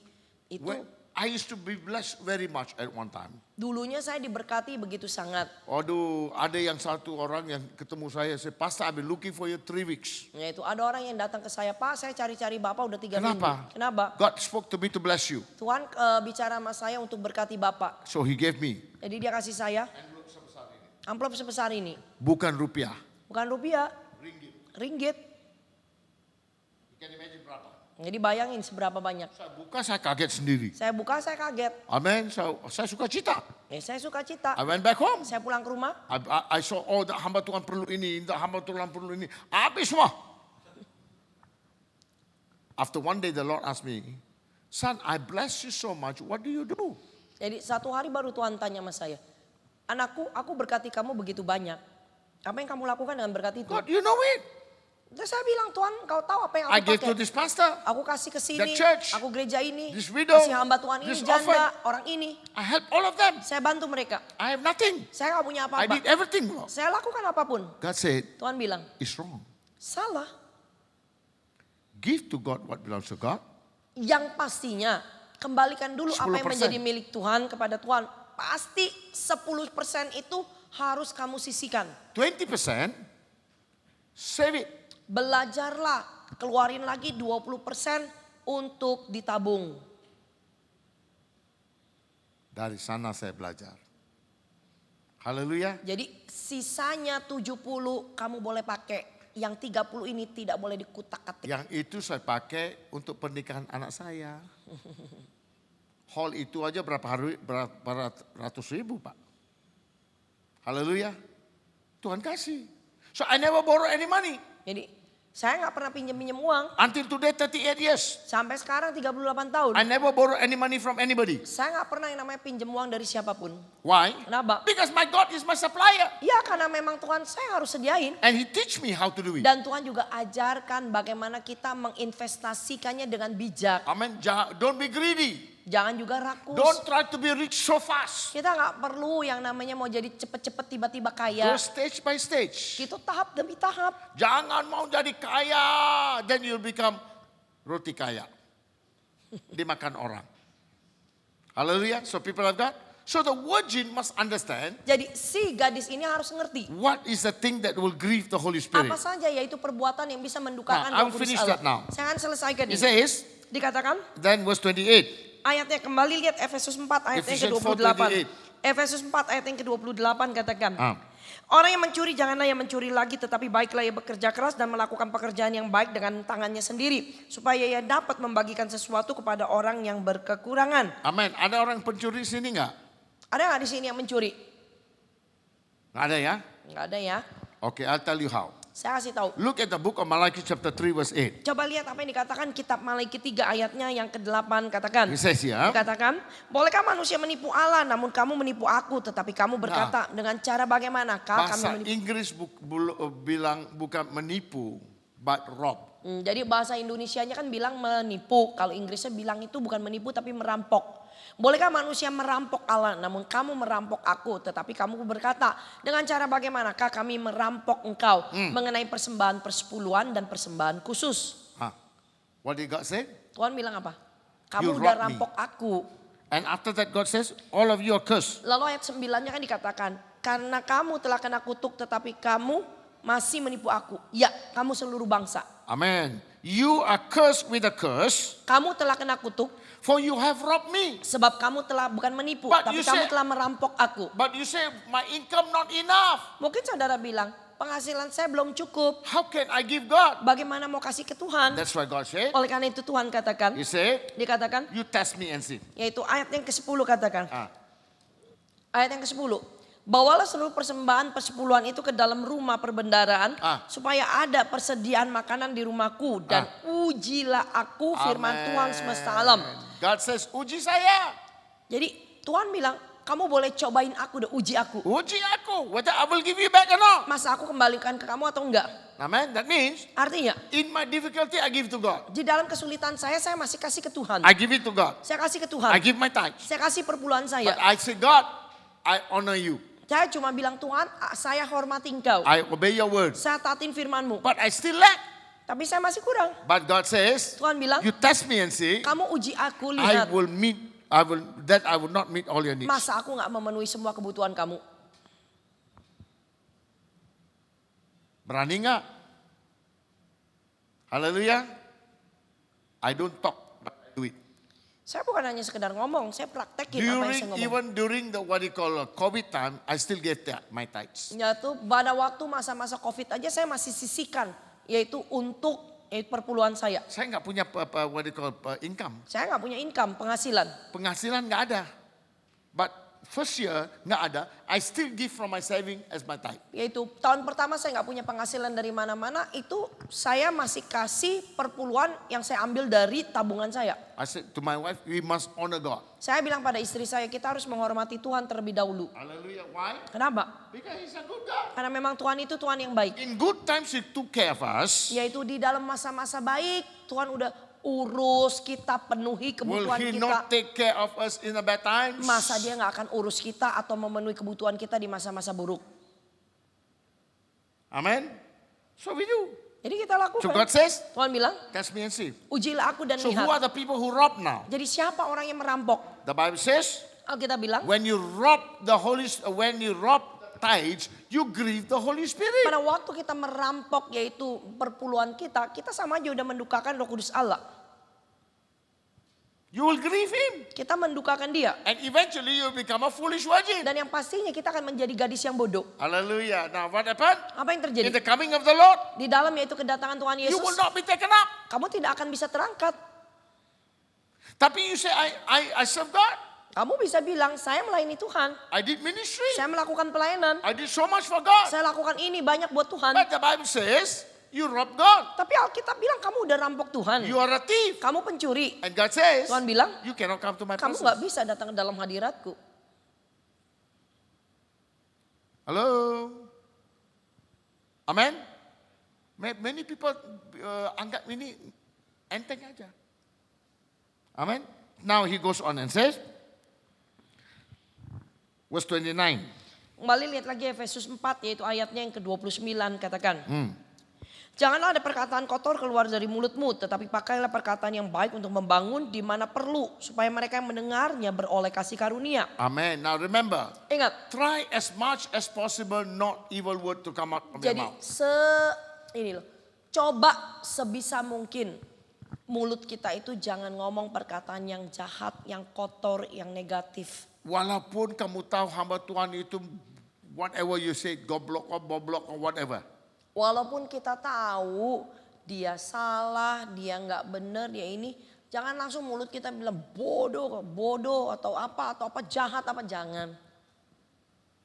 B: Itu
A: I used to be blessed very much at one time.
B: dulunya saya diberkati begitu sangat.
A: Aduh, ada yang satu orang yang ketemu saya, Pastor, I've been looking for you 3 weeks.
B: Yaitu ada orang yang datang ke saya, Pak saya cari-cari Bapak udah 3 minggu.
A: Kenapa?
B: Kenapa?
A: God spoke to me to bless you.
B: Tuhan bicara sama saya untuk berkati Bapak.
A: So he gave me.
B: Jadi dia kasih saya amplop sebesar ini.
A: Bukan rupiah.
B: Bukan rupiah, ringgit.
A: You can imagine berapa?
B: Jadi bayangin seberapa banyak.
A: Saya buka, saya kaget sendiri.
B: Saya buka, saya kaget.
A: Amin. Saya suka cita.
B: Saya suka cita.
A: I went back home.
B: Saya pulang ke rumah.
A: I saw, oh, hamba Tuhan perlu ini, hamba Tuhan perlu ini. Habis semua. After one day the Lord asked me, son, I bless you so much. What do you do?
B: Jadi satu hari baru Tuhan tanya sama saya. Anakku, aku berkati kamu begitu banyak. Apa yang kamu lakukan dengan berkat itu?
A: God, you know it.
B: Terus saya bilang, Tuhan kau tahu apa yang
A: I
B: aku
A: gave to
B: pakai.
A: this pastor,
B: Aku kasih ke sini,
A: that church,
B: aku gereja ini,
A: this widow,
B: kasih hamba Tuhan ini,
A: this
B: janda,
A: orphan.
B: orang ini.
A: I help all of them.
B: Saya bantu mereka.
A: I have nothing.
B: Saya gak punya
A: I
B: apa-apa.
A: did everything wrong.
B: Saya lakukan apapun.
A: God said,
B: Tuhan bilang,
A: it's wrong.
B: salah.
A: Give to God what belongs to God.
B: Yang pastinya, kembalikan dulu apa yang
A: 10%.
B: menjadi milik Tuhan kepada Tuhan. Pasti 10% itu harus kamu sisihkan.
A: 20%, save it.
B: Belajarlah, keluarin lagi 20% untuk ditabung.
A: Dari sana saya belajar. Haleluya.
B: Jadi sisanya 70 kamu boleh pakai. Yang 30 ini tidak boleh dikutak-katik.
A: Yang itu saya pakai untuk pernikahan anak saya. Hall itu aja berapa ratus ribu, Pak. Haleluya. Tuhan kasih. So I never borrow any money.
B: Jadi saya nggak pernah pinjam uang.
A: Until today 38 years.
B: Sampai sekarang 38 tahun.
A: I never borrow any money from anybody.
B: Saya nggak pernah yang namanya pinjam uang dari siapapun.
A: Why?
B: Kenapa?
A: Because my God is my supplier.
B: Ya karena memang Tuhan saya harus sediain.
A: And He teach me how to do it.
B: Dan Tuhan juga ajarkan bagaimana kita menginvestasikannya dengan bijak.
A: Amen. Don't be greedy.
B: Jangan juga rakus.
A: Don't try to be rich so fast.
B: Kita nggak perlu yang namanya mau jadi cepet-cepet tiba-tiba
A: Go
B: kaya.
A: stage by stage.
B: Itu tahap demi tahap.
A: Jangan mau jadi kaya, then you'll become roti kaya. Dimakan orang. Hallelujah. So people have that. So the virgin must understand
B: Jadi si gadis ini harus ngerti.
A: what is the thing that will grieve the Holy Spirit.
B: Apa saja yaitu perbuatan yang bisa mendukakan
A: Now, I'll
B: Roh Kudus
A: finish
B: Allah.
A: that now.
B: Saya akan selesaikan
A: It
B: ini.
A: says,
B: Dikatakan
A: then verse 28.
B: ayatnya kembali lihat Efesus 4 ayat yang
A: Ephesians
B: ke-28.
A: 4:28.
B: Efesus 4 ayat yang ke-28 katakan.
A: Ah.
B: Orang yang mencuri janganlah yang mencuri lagi, tetapi baiklah ia bekerja keras dan melakukan pekerjaan yang baik dengan tangannya sendiri, supaya ia dapat membagikan sesuatu kepada orang yang berkekurangan.
A: Amin. Ada orang pencuri sini nggak?
B: Ada nggak di sini yang mencuri?
A: Nggak ada ya?
B: Nggak ada ya.
A: Okay, I'll tell you how.
B: Saya kasih tahu.
A: Look at the book of Malachi chapter 3 verse 8.
B: Coba lihat apa yang dikatakan kitab Malaki 3 ayatnya yang ke-8 katakan.
A: It says here,
B: Dikatakan, bolehkah manusia menipu Allah namun kamu menipu aku, tetapi kamu berkata dengan cara bagaimanakah kami
A: bahasa
B: menipu?
A: Inggris bilang bukan menipu, but rob.
B: Jadi bahasa Indonesianya kan bilang menipu, kalau Inggrisnya bilang itu bukan menipu tapi merampok. Bolehkah manusia merampok Allah namun kamu merampok aku, tetapi kamu berkata dengan cara bagaimanakah kami merampok engkau mengenai persembahan persepuluhan dan persembahan khusus.
A: What did God say?
B: Tuhan bilang apa?
A: You
B: Kamu udah
A: robbed me.
B: rampok aku.
A: And after that God says, all of you are cursed.
B: Lalu ayat 9-nya kan dikatakan, karena kamu telah kena kutuk tetapi kamu masih menipu aku. Ya, kamu seluruh bangsa.
A: Amen. You are cursed with a curse,
B: Kamu telah kena kutuk
A: for you have robbed me.
B: sebab kamu telah bukan menipu,
A: But
B: tapi
A: you
B: kamu
A: say-
B: telah merampok aku.
A: But you say, my income not enough.
B: Mungkin saudara bilang, penghasilan saya belum cukup.
A: How can I give God?
B: Bagaimana mau kasih ke Tuhan?
A: That's why God said,
B: Oleh karena itu Tuhan katakan,
A: He said,
B: dikatakan,
A: you test me and see.
B: yaitu ayat yang ke-10 katakan.
A: Ah.
B: Ayat yang ke-10. Bawalah seluruh persembahan persepuluhan itu ke dalam rumah perbendaharaan. Supaya ada persediaan makanan di rumahku. Dan ujilah aku firman
A: Amen.
B: Tuhan semesta alam.
A: God says, uji saya.
B: Jadi Tuhan bilang, kamu boleh cobain aku, uji aku.
A: Uji aku, whether I will give you back or not.
B: Masa aku kembalikan ke kamu atau enggak?
A: Amen. That means,
B: Artinya,
A: in my difficulty, I give to God.
B: di dalam kesulitan saya masih kasih ke Tuhan.
A: I give it to God.
B: Saya kasih ke
A: I
B: Tuhan.
A: give my tithes.
B: Saya kasih perpuluhan saya.
A: But I say, God, I honor you.
B: Saya cuma bilang, Tuhan saya hormati engkau.
A: I obey your words.
B: Saya taatin firmanmu.
A: But I still lack.
B: Tapi saya masih kurang.
A: But God says,
B: Tuhan bilang,
A: you test me and see,
B: kamu uji aku,
A: I
B: lihat.
A: will not meet all your needs.
B: Masa aku gak memenuhi semua kebutuhan kamu?
A: Berani nggak? Haleluya. I don't talk, but I do it.
B: Saya bukan hanya sekedar ngomong, saya praktekin apa yang saya ngomong.
A: Even during the what you call COVID time, I still get my tithes.
B: Ya tuh pada waktu masa-masa COVID aja saya masih sisihkan. Yaitu untuk perpuluhan saya.
A: Saya nggak punya what they call income.
B: Saya nggak punya income, penghasilan.
A: Penghasilan nggak ada. But first year nggak ada. I still give from my saving as my tithe.
B: Yaitu tahun pertama saya nggak punya penghasilan dari mana-mana, itu saya masih kasih perpuluhan yang saya ambil dari tabungan saya.
A: I said to my wife, we must honor God.
B: Saya bilang pada istri saya, kita harus menghormati Tuhan terlebih dahulu.
A: Hallelujah. Why?
B: Kenapa?
A: Because He's a good God.
B: Karena memang Tuhan itu Tuhan yang baik.
A: In good times He took care of us.
B: Yaitu di dalam masa-masa baik, Tuhan udah urus kita, penuhi
A: Will
B: kebutuhan
A: He
B: kita.
A: not take care of us in the bad times?
B: Masa dia nggak akan urus kita atau memenuhi kebutuhan kita di masa-masa buruk.
A: Amen. So we do.
B: Jadi kita
A: So
B: lakukan.
A: God says,
B: Tuhan bilang,
A: test me and see.
B: ujilah aku dan
A: So who are
B: lihat.
A: the people who rob now?
B: Jadi siapa orang yang merampok?
A: The Bible says,
B: Alkitab bilang,
A: when you rob tithes, you grieve the Holy Spirit.
B: pada waktu kita merampok yaitu perpuluhan kita, kita sama aja udah mendukakan Roh Kudus Allah.
A: You will grieve Him.
B: Kita mendukakan dia.
A: And eventually you will become a foolish virgin.
B: Dan yang pastinya kita akan menjadi gadis yang bodoh.
A: Hallelujah. Now what happened?
B: Apa yang
A: In
B: terjadi?
A: the coming of the Lord,
B: Di dalam yaitu kedatangan Tuhan
A: you
B: Yesus,
A: will not be taken up.
B: kamu tidak akan bisa terangkat.
A: Tapi you say, I serve God.
B: Kamu bisa bilang, saya melayani Tuhan.
A: I did ministry.
B: Saya melakukan pelayanan.
A: I did so much for God.
B: Saya lakukan ini banyak buat Tuhan.
A: But the Bible says, you rob God.
B: Tapi Alkitab bilang kamu udah rampok Tuhan.
A: You are a thief.
B: Kamu pencuri.
A: And God says,
B: Tuhan bilang,
A: you cannot come to my
B: kamu
A: presence.
B: nggak bisa datang ke dalam hadiratku.
A: Hello. Amen. Many people anggap ini enteng aja. Amen. Now he goes on and says, verse 29.
B: Kembali lihat lagi Efesus 4 yaitu ayatnya yang ke-29 katakan. Janganlah ada perkataan kotor keluar dari mulutmu, tetapi pakailah perkataan yang baik untuk membangun di mana perlu, supaya mereka yang mendengarnya beroleh kasih karunia.
A: Amen. Now remember,
B: Ingat,
A: try as much as possible not evil word to come out of your
B: jadi
A: mouth.
B: ini loh, coba sebisa mungkin mulut kita itu jangan ngomong perkataan yang jahat, yang kotor, yang negatif.
A: Walaupun kamu tahu hamba Tuhan itu whatever you say, goblok or boblok or whatever.
B: Walaupun kita tahu dia salah, dia nggak benar, dia ini, jangan langsung mulut kita bilang bodoh atau apa jahat apa, jangan.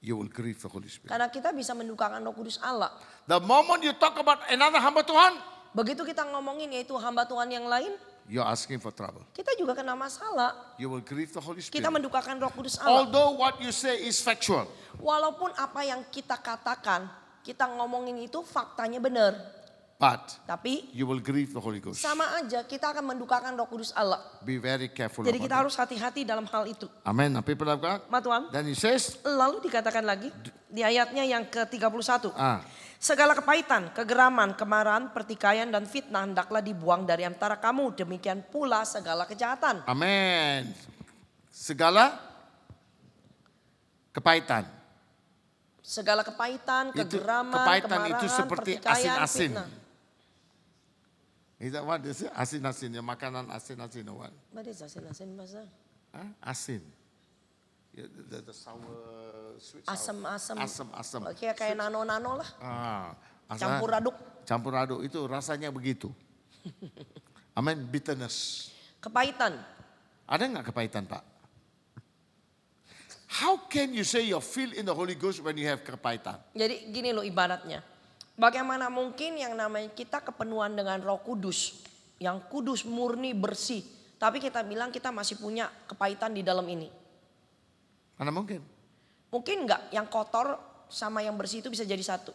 A: You will grieve the Holy Spirit.
B: Karena kita bisa mendukakan Roh Kudus Allah.
A: The moment you talk about another hamba Tuhan,
B: Begitu kita ngomongin yaitu hamba Tuhan yang lain,
A: you're asking for trouble.
B: kita juga kena masalah.
A: You will grieve the Holy
B: Kita
A: Spirit.
B: mendukakan Roh Kudus Allah.
A: Although what you say is factual,
B: Walaupun apa yang kita katakan, kita ngomongin itu faktanya benar.
A: but
B: Tapi
A: you will grieve the Holy Ghost.
B: sama aja kita akan mendukakan Roh Kudus Allah.
A: Be very careful
B: Jadi
A: about
B: kita
A: it.
B: harus hati-hati dalam hal itu.
A: Amen. Now, people of God.
B: Ma Tuhan.
A: Then he says,
B: Lalu dikatakan lagi di ayatnya yang ke-31.
A: ah,
B: Segala kepahitan, kegeraman, kemarahan, pertikaian dan fitnah hendaklah dibuang dari antara kamu. Demikian pula segala kejahatan.
A: amen. Segala kepahitan.
B: Segala kepahitan,
A: Itu,
B: kegeraman,
A: kepahitan
B: kemarahan,
A: itu seperti
B: pertikaian,
A: asin-asin.
B: fitnah.
A: Is that what is it? Asin-asin, ya, makanan asin-asin or what?
B: What is asin-asin bahasa?
A: Huh? Asin. Yeah, the sour, sweet sour.
B: Asam-asam.
A: Asam-asam.
B: Oke, kayak nano-nano lah. Campur aduk.
A: Campur aduk itu rasanya begitu. Amen. Bitterness.
B: Kepahitan.
A: Ada nggak kepahitan, Pak? How can you say you're filled in the Holy Ghost when you have kepahitan?
B: Jadi gini loh ibaratnya. Bagaimana mungkin yang namanya kita kepenuhan dengan Roh Kudus. Yang kudus, murni, bersih. Tapi kita bilang kita masih punya kepahitan di dalam ini.
A: Mana mungkin?
B: Mungkin enggak yang kotor sama yang bersih itu bisa jadi satu.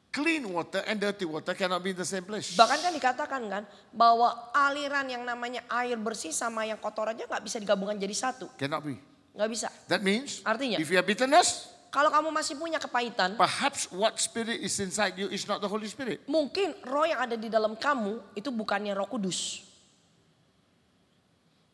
A: Clean water and dirty water cannot be in the same place.
B: Bahkan kan dikatakan kan bahwa aliran yang namanya air bersih sama yang kotor aja nggak bisa digabungkan jadi satu.
A: Cannot be.
B: Nggak bisa.
A: That means
B: Artinya?
A: if you have bitterness,
B: Kalau kamu masih punya kepahitan,
A: perhaps what spirit is inside you is not the Holy Spirit.
B: mungkin roh yang ada di dalam kamu itu bukannya Roh Kudus.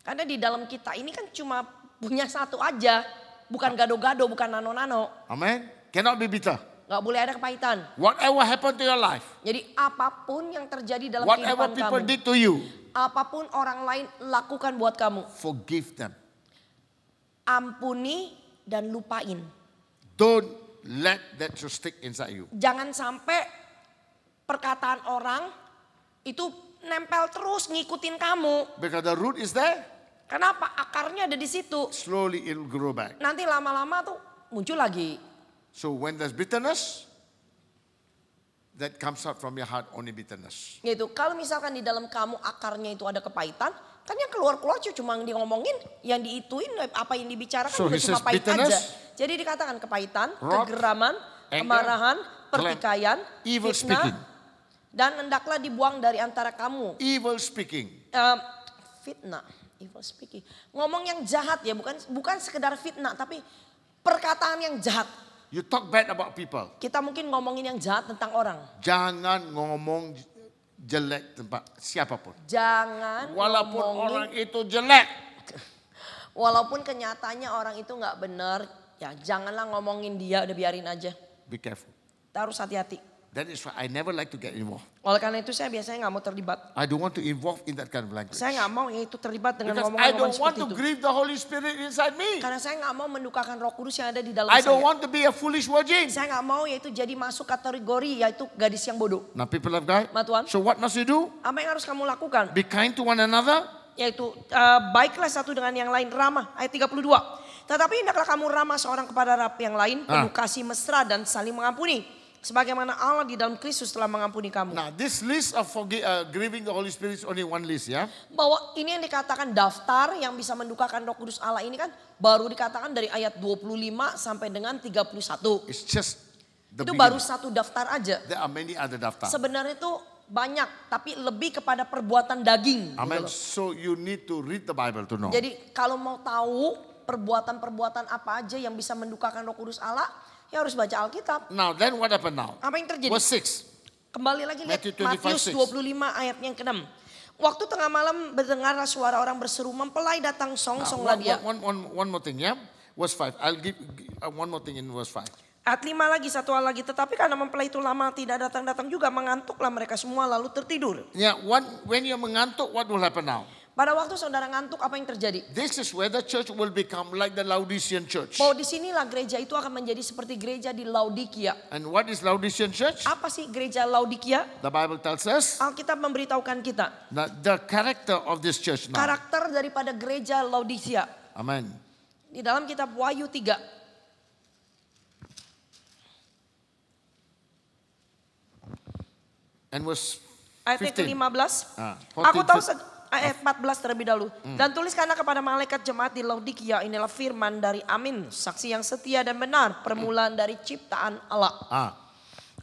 B: Karena di dalam kita ini kan cuma punya satu aja. Bukan gado-gado, bukan nano-nano.
A: Amen. Cannot be bitter.
B: Gak boleh ada kepahitan.
A: Whatever happened to your life,
B: Jadi apapun yang terjadi dalam
A: whatever
B: kehidupan
A: people
B: kamu.
A: did to you,
B: Apapun orang lain lakukan buat kamu.
A: forgive them.
B: Ampuni dan lupain.
A: Don't let that to stick inside you.
B: Jangan sampai perkataan orang itu nempel terus ngikutin kamu.
A: Because the root is there,
B: Kenapa? Akarnya ada di situ.
A: slowly it will grow back.
B: Nanti lama-lama tuh muncul lagi.
A: So when there's bitterness, that comes out from your heart only bitterness.
B: Yaitu kalau misalkan di dalam kamu akarnya itu ada kepahitan, kan yang keluar-keluar cuma yang ngomongin, yang diituin, apa yang dibicarakan
A: So
B: juga
A: he
B: cuma
A: says
B: pahit
A: bitterness,
B: aja. Jadi dikatakan kepahitan,
A: wrath,
B: kegeraman,
A: anger,
B: kemarahan, pertikaian,
A: evil speaking.
B: dan hendaklah dibuang dari antara kamu.
A: Evil speaking.
B: Fitnah, evil speaking. Ngomong yang jahat ya, bukan sekedar fitnah, tapi perkataan yang jahat.
A: You talk bad about people.
B: Kita mungkin ngomongin yang jahat tentang orang.
A: Jangan ngomong jelek tentang siapapun.
B: Jangan
A: Walaupun
B: ngomongin,
A: orang itu jelek.
B: walaupun kenyataannya orang itu nggak benar, ya janganlah ngomongin dia, udah biarin aja.
A: Be careful.
B: Kita harus hati-hati.
A: That is why I never like to get involved.
B: Oleh karena itu saya biasanya nggak mau terlibat.
A: I don't want to involve in that kind of language.
B: Saya nggak mau ya itu terlibat dengan
A: Because I
B: ngomong-ngomong
A: don't want
B: seperti
A: to
B: itu.
A: grieve the Holy Spirit inside me.
B: Karena saya nggak mau mendukakan Roh Kudus yang ada di dalam
A: I don't
B: saya.
A: want to be a foolish virgin.
B: Saya nggak mau yaitu jadi masuk kategori yaitu gadis yang bodoh.
A: Now people of God,
B: Ma Tuhan.
A: so what must you do?
B: Apa yang harus kamu lakukan?
A: Be kind to one another.
B: Yaitu baiklah satu dengan yang lain, ramah. Ayat 32. Tetapi hendaklah kamu ramah seorang kepada yang lain, penuh kasih mesra dan saling mengampuni. Sebagaimana Allah di dalam Kristus telah mengampuni kamu.
A: Now this list of grieving the Holy Spirit is only one list, yeah?
B: Bahwa ini yang dikatakan daftar yang bisa mendukakan Roh Kudus Allah ini kan baru dikatakan dari ayat 25 sampai dengan 31.
A: It's just the
B: Itu
A: beginning.
B: baru satu daftar aja.
A: There are many other daftar.
B: Sebenarnya itu banyak tapi lebih kepada perbuatan daging.
A: Amen.
B: Gitu loh.
A: So you need to read the Bible to know.
B: Jadi kalau mau tahu perbuatan-perbuatan apa aja yang bisa mendukakan Roh Kudus Allah, ya harus baca Alkitab.
A: Now then what happened now?
B: Apa yang terjadi?
A: Verse 6.
B: Kembali lagi lihat
A: Matthew 25,
B: Matius 25 ayat yang ke-6. Waktu tengah malam mendengarlah suara orang berseru, mempelai datang, songsonglah dia.
A: One more thing, yeah? Verse 5. I'll give one more thing in verse 5.
B: Ayat 5 lagi, satu hal lagi. Tetapi karena mempelai itu lama tidak datang-datang juga, mengantuklah mereka semua lalu tertidur.
A: Yeah, when you're mengantuk, what will happen now?
B: Pada waktu saudara ngantuk, apa yang terjadi?
A: This is where the church will become like the Laodicean church.
B: Bahwa disinilah gereja itu akan menjadi seperti gereja di Laodikia.
A: And what is Laodicean church?
B: Apa sih gereja Laodikia?
A: The Bible tells us
B: Alkitab memberitahukan kita
A: that the character of this church now.
B: karakter daripada gereja Laodikia.
A: Amen.
B: Di dalam kitab Wahyu 3.
A: And verse
B: Ayatnya
A: 15.
B: ke-15.
A: 14,
B: Aku tahu ayat 14 terlebih dahulu. Dan tuliskanlah kepada malaikat jemaat di Laodikia, inilah firman dari Amin, saksi yang setia dan benar, permulaan dari ciptaan Allah.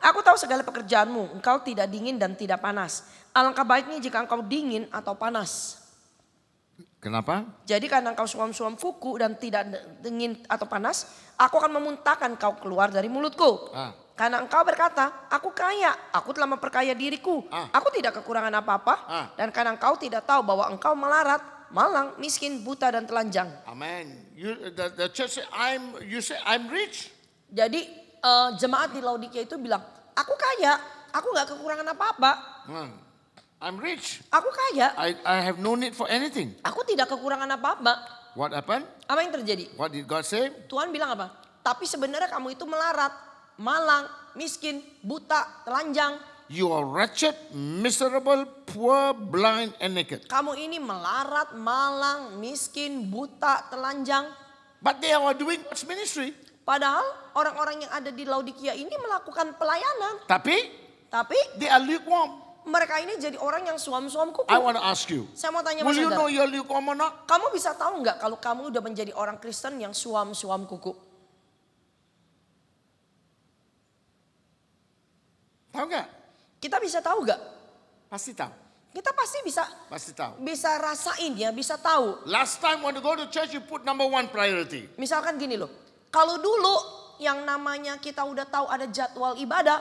B: Aku tahu segala pekerjaanmu, engkau tidak dingin dan tidak panas. Alangkah baiknya jika engkau dingin atau panas.
A: Kenapa?
B: Jadi karena engkau suam-suam kuku dan tidak dingin atau panas, aku akan memuntahkan kau keluar dari mulutku. Karena engkau berkata, aku kaya, aku telah memperkaya diriku, aku tidak kekurangan apa-apa. Dan karena engkau tidak tahu bahwa engkau melarat, malang, miskin, buta dan telanjang.
A: Amen. The church say, you say I'm rich.
B: Jadi jemaat di Laodikia itu bilang, aku kaya, aku gak kekurangan apa-apa.
A: I'm rich.
B: Aku kaya,
A: I have no need for anything.
B: aku tidak kekurangan apa-apa.
A: What happened?
B: Apa yang terjadi?
A: What did God say?
B: Tuhan bilang apa? Tapi sebenarnya kamu itu melarat, malang, miskin, buta, telanjang.
A: You are wretched, miserable, poor, blind, and naked.
B: Kamu ini melarat, malang, miskin, buta, telanjang.
A: But they are doing God's ministry.
B: Padahal orang-orang yang ada di Laodikia ini melakukan pelayanan.
A: Tapi
B: Tapi
A: they are lukewarm.
B: mereka ini jadi orang yang suam-suam kuku.
A: I want to ask you.
B: Saya mau tanya
A: Will
B: sama
A: you know
B: saudara.
A: you're lukewarm or not?
B: Kamu bisa tahu nggak kalau kamu udah menjadi orang Kristen yang suam-suam kuku?
A: Tahu nggak?
B: Kita bisa tahu nggak?
A: Pasti tahu.
B: Kita pasti
A: Pasti tahu.
B: bisa rasain ya, bisa tahu.
A: Last time when you go to church, you put number one priority.
B: Misalkan gini loh, kalau dulu yang namanya kita udah tahu ada jadwal ibadah,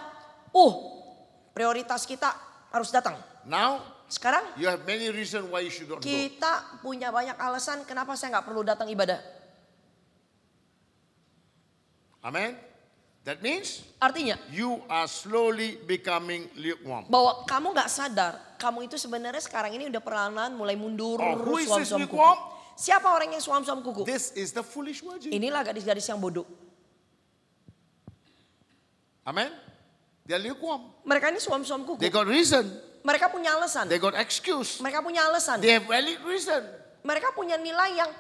B: prioritas kita harus datang.
A: Now,
B: Sekarang
A: you have many reasons why you should not go.
B: kita punya banyak alasan kenapa saya nggak perlu datang ibadah.
A: Amen. That means
B: Artinya
A: you are slowly becoming lukewarm.
B: bahwa kamu nggak sadar, kamu itu sebenarnya sekarang ini udah perlahan mulai mundur.
A: Who is this
B: suam-suam kuku.
A: lukewarm?
B: Siapa orang yang suam-suam kuku?
A: This is the foolish virgin.
B: Inilah gadis-gadis yang bodoh.
A: Amen. They are lukewarm.
B: Mereka ini suam-suam kuku.
A: They got reason.
B: Mereka punya alasan.
A: They got excuse.
B: Mereka punya alasan.
A: They have valid reason.
B: Mereka punya nilai yang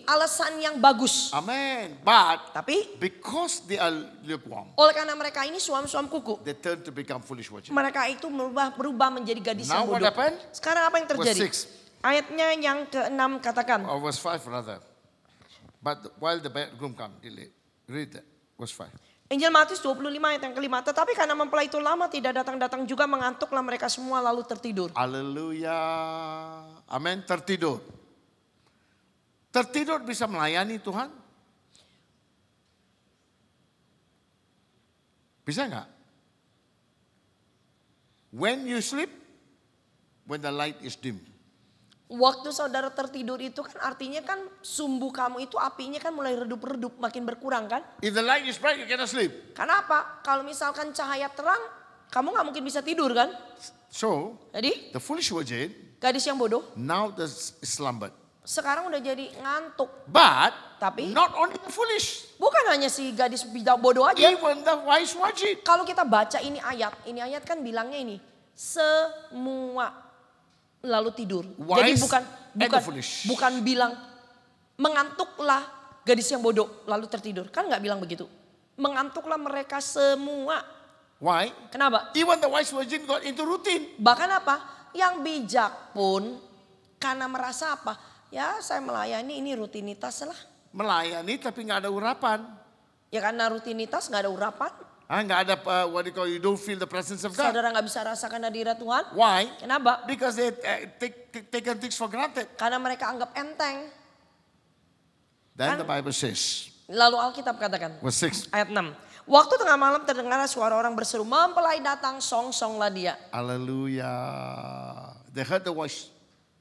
B: alasan yang bagus.
A: Amen. But
B: Tapi
A: because they are lukewarm,
B: oleh karena mereka ini suam-suam kuku,
A: they turn to become foolish virgin.
B: mereka itu berubah menjadi gadis
A: Now
B: yang
A: what
B: bodoh.
A: happened?
B: Sekarang apa yang terjadi?
A: Verse 6.
B: Ayatnya yang ke-6 katakan.
A: Or verse 5 rather. But while the bridegroom come, read that. Verse 5.
B: Injil Matius 25 ayat yang kelima. Tetapi karena mempelai itu lama tidak datang-datang juga, mengantuklah mereka semua lalu tertidur.
A: Haleluya. Amin. Tertidur. Tertidur bisa melayani Tuhan? Bisa nggak? When you sleep, when the light is dim.
B: Waktu saudara tertidur itu kan artinya kan sumbu kamu itu apinya kan mulai redup-redup, makin berkurang kan?
A: If the light is bright, you cannot sleep.
B: Karena apa? Kalau misalkan cahaya terang, kamu nggak mungkin bisa tidur kan?
A: So,
B: Jadi
A: the foolish virgin
B: gadis yang bodoh
A: now slumbered.
B: sekarang udah jadi ngantuk.
A: But
B: Tapi
A: not only the foolish,
B: bukan hanya si gadis bodoh aja.
A: even the wise virgin.
B: Kalau kita baca ini ayat kan bilangnya ini semua lalu tidur. Jadi
A: Wise
B: bukan
A: and the foolish.
B: bukan bilang mengantuklah gadis yang bodoh lalu tertidur. Kan nggak bilang begitu. Mengantuklah mereka semua.
A: Why?
B: Kenapa?
A: Even the wise virgin got into routine.
B: Bahkan apa? Yang bijak pun karena merasa apa? Ya saya melayani ini rutinitas lah.
A: Melayani tapi nggak ada urapan.
B: Ya karena rutinitas nggak ada urapan.
A: Nggak ada what do you call, you don't feel the presence of God.
B: Saudara nggak bisa rasakan hadirat Tuhan.
A: Why?
B: Kenapa?
A: Because they taken things for granted.
B: Karena mereka anggap enteng.
A: Then the Bible says,
B: Lalu Alkitab katakan.
A: verse 6.
B: Ayat 6. Waktu tengah malam terdengar suara orang berseru, mempelai datang, song-songlah dia.
A: Hallelujah. They heard the voice.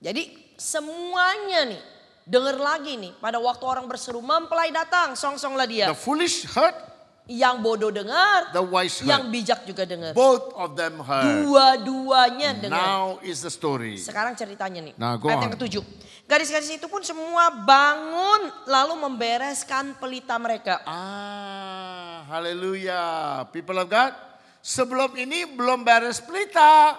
B: Jadi semuanya nih, dengar lagi nih. Pada waktu orang berseru, mempelai datang, song-songlah dia.
A: The foolish heard,
B: Yang bodoh dengar,
A: the wise
B: yang
A: heard.
B: bijak juga dengar.
A: Both of them heard.
B: Dua-duanya dengar.
A: Now is the story.
B: Sekarang ceritanya nih.
A: Nah, go
B: Ayat
A: on.
B: yang ke-7. Gadis-gadis itu pun semua bangun lalu membereskan pelita mereka.
A: Hallelujah. People of God, sebelum ini belum beres pelita.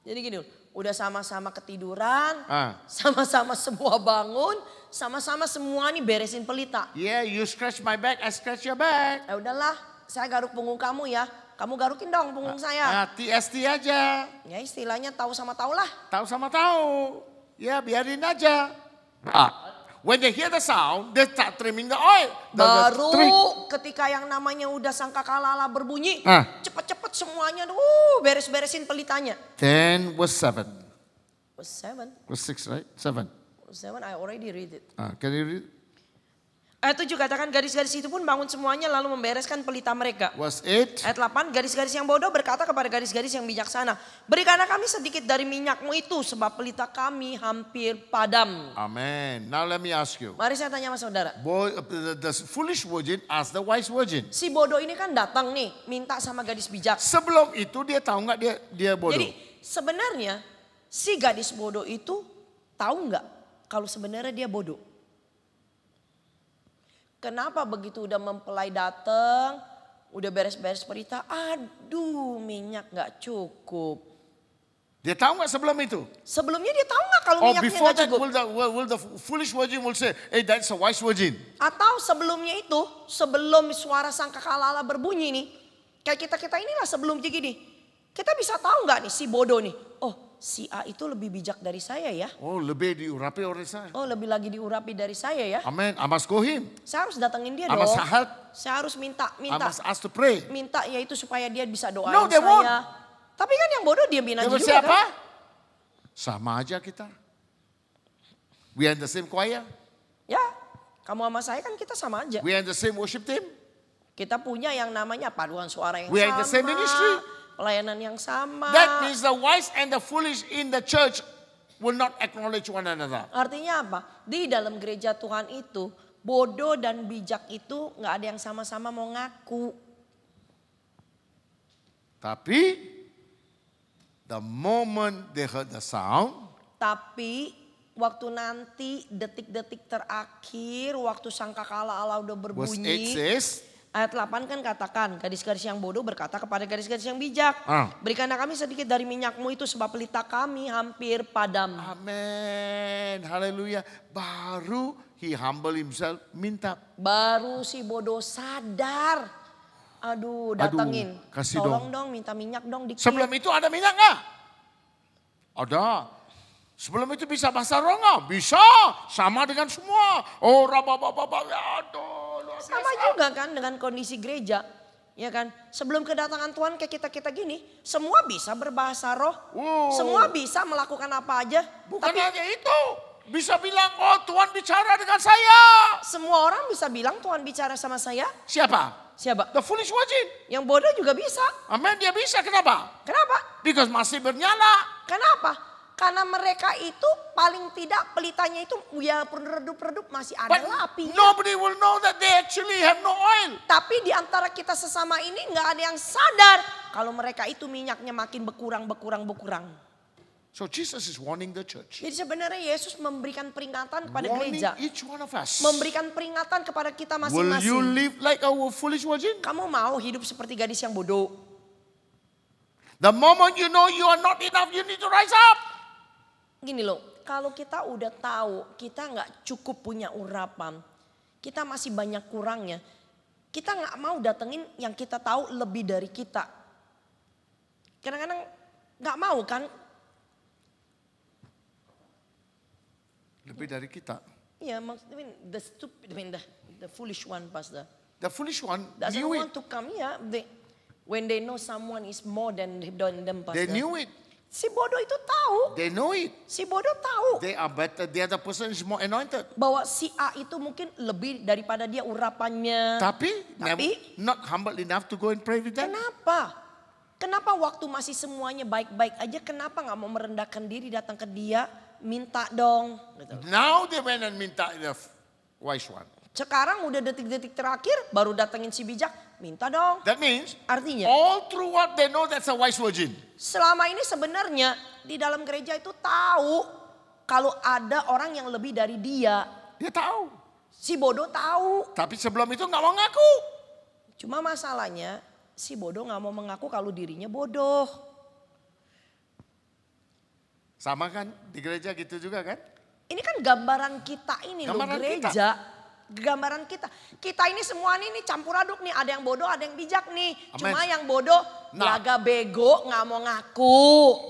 B: Jadi gini, udah sama-sama ketiduran,
A: Ah.
B: sama-sama semua bangun, sama-sama semua nih beresin pelita.
A: Yeah, you scratch my back, I scratch your back.
B: Ya udahlah, saya garuk punggung kamu ya. Kamu garukin dong punggung saya.
A: TST aja.
B: Ya istilahnya tahu sama tahu lah.
A: Tahu sama tahu. Ya biarin aja. When they hear the sound, they start trimming the oil.
B: Baru
A: tree.
B: ketika yang namanya udah sangkakala berbunyi,
A: Ah.
B: cepet-cepet semuanya beres-beresin pelitanya.
A: Then verse 7.
B: Verse 7,
A: Verse 6, right? 7.
B: verse 7 I already read it.
A: Can you read?
B: Ayat 7 katakan gadis-gadis itu pun bangun semuanya lalu membereskan pelita mereka.
A: Verse 8.
B: Ayat 8, gadis-gadis yang bodoh berkata kepada gadis-gadis yang bijaksana, berikanlah kami sedikit dari minyakmu itu sebab pelita kami hampir padam.
A: Amen. Now let me ask you.
B: Mari saya tanya sama saudara.
A: The foolish virgin asked the wise virgin.
B: Si bodoh ini kan datang nih minta sama gadis bijak.
A: Sebelum itu dia tahu nggak dia bodoh?
B: Jadi sebenarnya si gadis bodoh itu tahu nggak kalau sebenarnya dia bodoh? Kenapa begitu udah mempelai datang, udah beres-beres pelita, aduh minyak nggak cukup.
A: Dia tahu nggak sebelum itu?
B: Sebelumnya dia tahu nggak kalau
A: Or
B: minyaknya
A: before
B: nggak
A: that,
B: cukup?
A: will the foolish virgin will say, hey, that's a wise virgin.
B: Atau sebelumnya itu, sebelum suara sangkakala berbunyi nih, kayak kita inilah sebelum gini, kita bisa tahu nggak nih si bodoh nih, oh si A itu lebih bijak dari saya ya.
A: Oh, lebih diurapi oleh saya.
B: Oh lebih lagi diurapi dari saya ya.
A: Amen. I must go him.
B: Saya harus datengin dia
A: I
B: dong.
A: must help.
B: Saya harus minta.
A: I must ask to pray.
B: Minta yaitu supaya dia bisa doain
A: No, they
B: saya.
A: won't.
B: Tapi kan yang bodoh diamin
A: Dia
B: aja juga
A: siapa?
B: kan.
A: Sama aja kita. We are in the same choir.
B: Ya, kamu sama saya kan kita sama aja.
A: We are in the same worship team.
B: Kita punya yang namanya paduan suara yang
A: We are in
B: sama.
A: the same ministry.
B: Pelayanan yang sama.
A: That means the wise and the foolish in the church will not acknowledge one another.
B: Artinya apa? Di dalam gereja Tuhan itu, bodoh dan bijak itu nggak ada yang sama-sama mau ngaku.
A: Tapi the moment they heard the sound,
B: Tapi waktu nanti detik-detik terakhir, waktu sangkakala Allah udah
A: verse 8
B: berbunyi.
A: says,
B: Ayat 8 kan katakan, gadis-gadis yang bodoh berkata kepada gadis-gadis yang bijak. Berikanlah kami sedikit dari minyakmu itu sebab pelita kami hampir padam.
A: Amin. Haleluya. Baru he humble himself, minta.
B: Baru si bodoh sadar. Aduh, datengin.
A: kasih
B: Tolong dong, minta minyak dong dikit.
A: Sebelum itu ada minyak nggak? Ada. Sebelum itu bisa bahasa roh nggak? Bisa. Sama dengan semua. Oh, aduh.
B: Sama juga kan dengan kondisi gereja. Ya kan, sebelum kedatangan Tuhan ke kita-kita gini, semua bisa berbahasa roh. Semua bisa melakukan apa aja.
A: Bukan
B: Tapi
A: hanya itu. Bisa bilang, oh Tuhan bicara dengan saya.
B: semua orang bisa bilang Tuhan bicara sama saya.
A: Siapa?
B: Siapa?
A: The foolish virgin.
B: Yang bodoh juga bisa.
A: Amin, dia bisa. Kenapa?
B: Kenapa?
A: Because masih bernyala.
B: Kenapa? Karena mereka itu paling tidak pelitanya itu ya redup-redup masih ada
A: But
B: apinya.
A: nobody will know that they actually have no oil.
B: Tapi di antara kita sesama ini nggak ada yang sadar kalau mereka itu minyaknya makin berkurang.
A: So Jesus is warning the church.
B: Jadi sebenarnya Yesus memberikan peringatan kepada
A: Warning
B: gereja.
A: each one of us.
B: Memberikan peringatan kepada kita
A: Will you
B: masing-masing.
A: live like our foolish virgin?
B: Kamu mau hidup seperti gadis yang bodoh.
A: The moment you know you are not enough, you need to rise up.
B: Gini loh, kalau kita udah tahu kita nggak cukup punya urapan. Kita masih banyak kurangnya. Kita nggak mau datengin yang kita tahu lebih dari kita. Kadang-kadang nggak mau kan.
A: Lebih dari kita.
B: Iya, maksudnya the stupid, the foolish one, Pastor.
A: The foolish one
B: Doesn't
A: knew
B: want
A: it.
B: to come, yeah. When they know someone is more than them, Pastor.
A: They knew it.
B: Si bodoh itu tahu.
A: They know it.
B: Si bodoh tahu.
A: They are better. The other person is more anointed.
B: Bahwa si A itu mungkin lebih daripada dia urapannya.
A: Tapi not humble enough to go and pray with them.
B: Kenapa? Kenapa waktu masih semuanya baik-baik aja, kenapa gak mau merendahkan diri datang ke dia, minta dong. Gitu.
A: Now they went and minta the wise one.
B: Sekarang udah detik-detik terakhir baru datengin si bijak, minta dong.
A: That means
B: Artinya
A: all through what they know that's a wise virgin.
B: selama ini sebenarnya di dalam gereja itu tahu kalau ada orang yang lebih dari dia.
A: Dia tahu.
B: Si bodoh tahu.
A: Tapi sebelum itu nggak mau ngaku.
B: Cuma masalahnya si bodoh gak mau mengaku kalau dirinya bodoh.
A: Sama kan di gereja gitu juga kan?
B: Ini kan gambaran kita ini loh
A: Gambaran
B: gereja. Gambaran kita. Kita ini semua ini campur aduk nih. Ada yang bodoh, ada yang bijak nih.
A: Amen.
B: Cuma yang bodoh laga bego gak mau ngaku.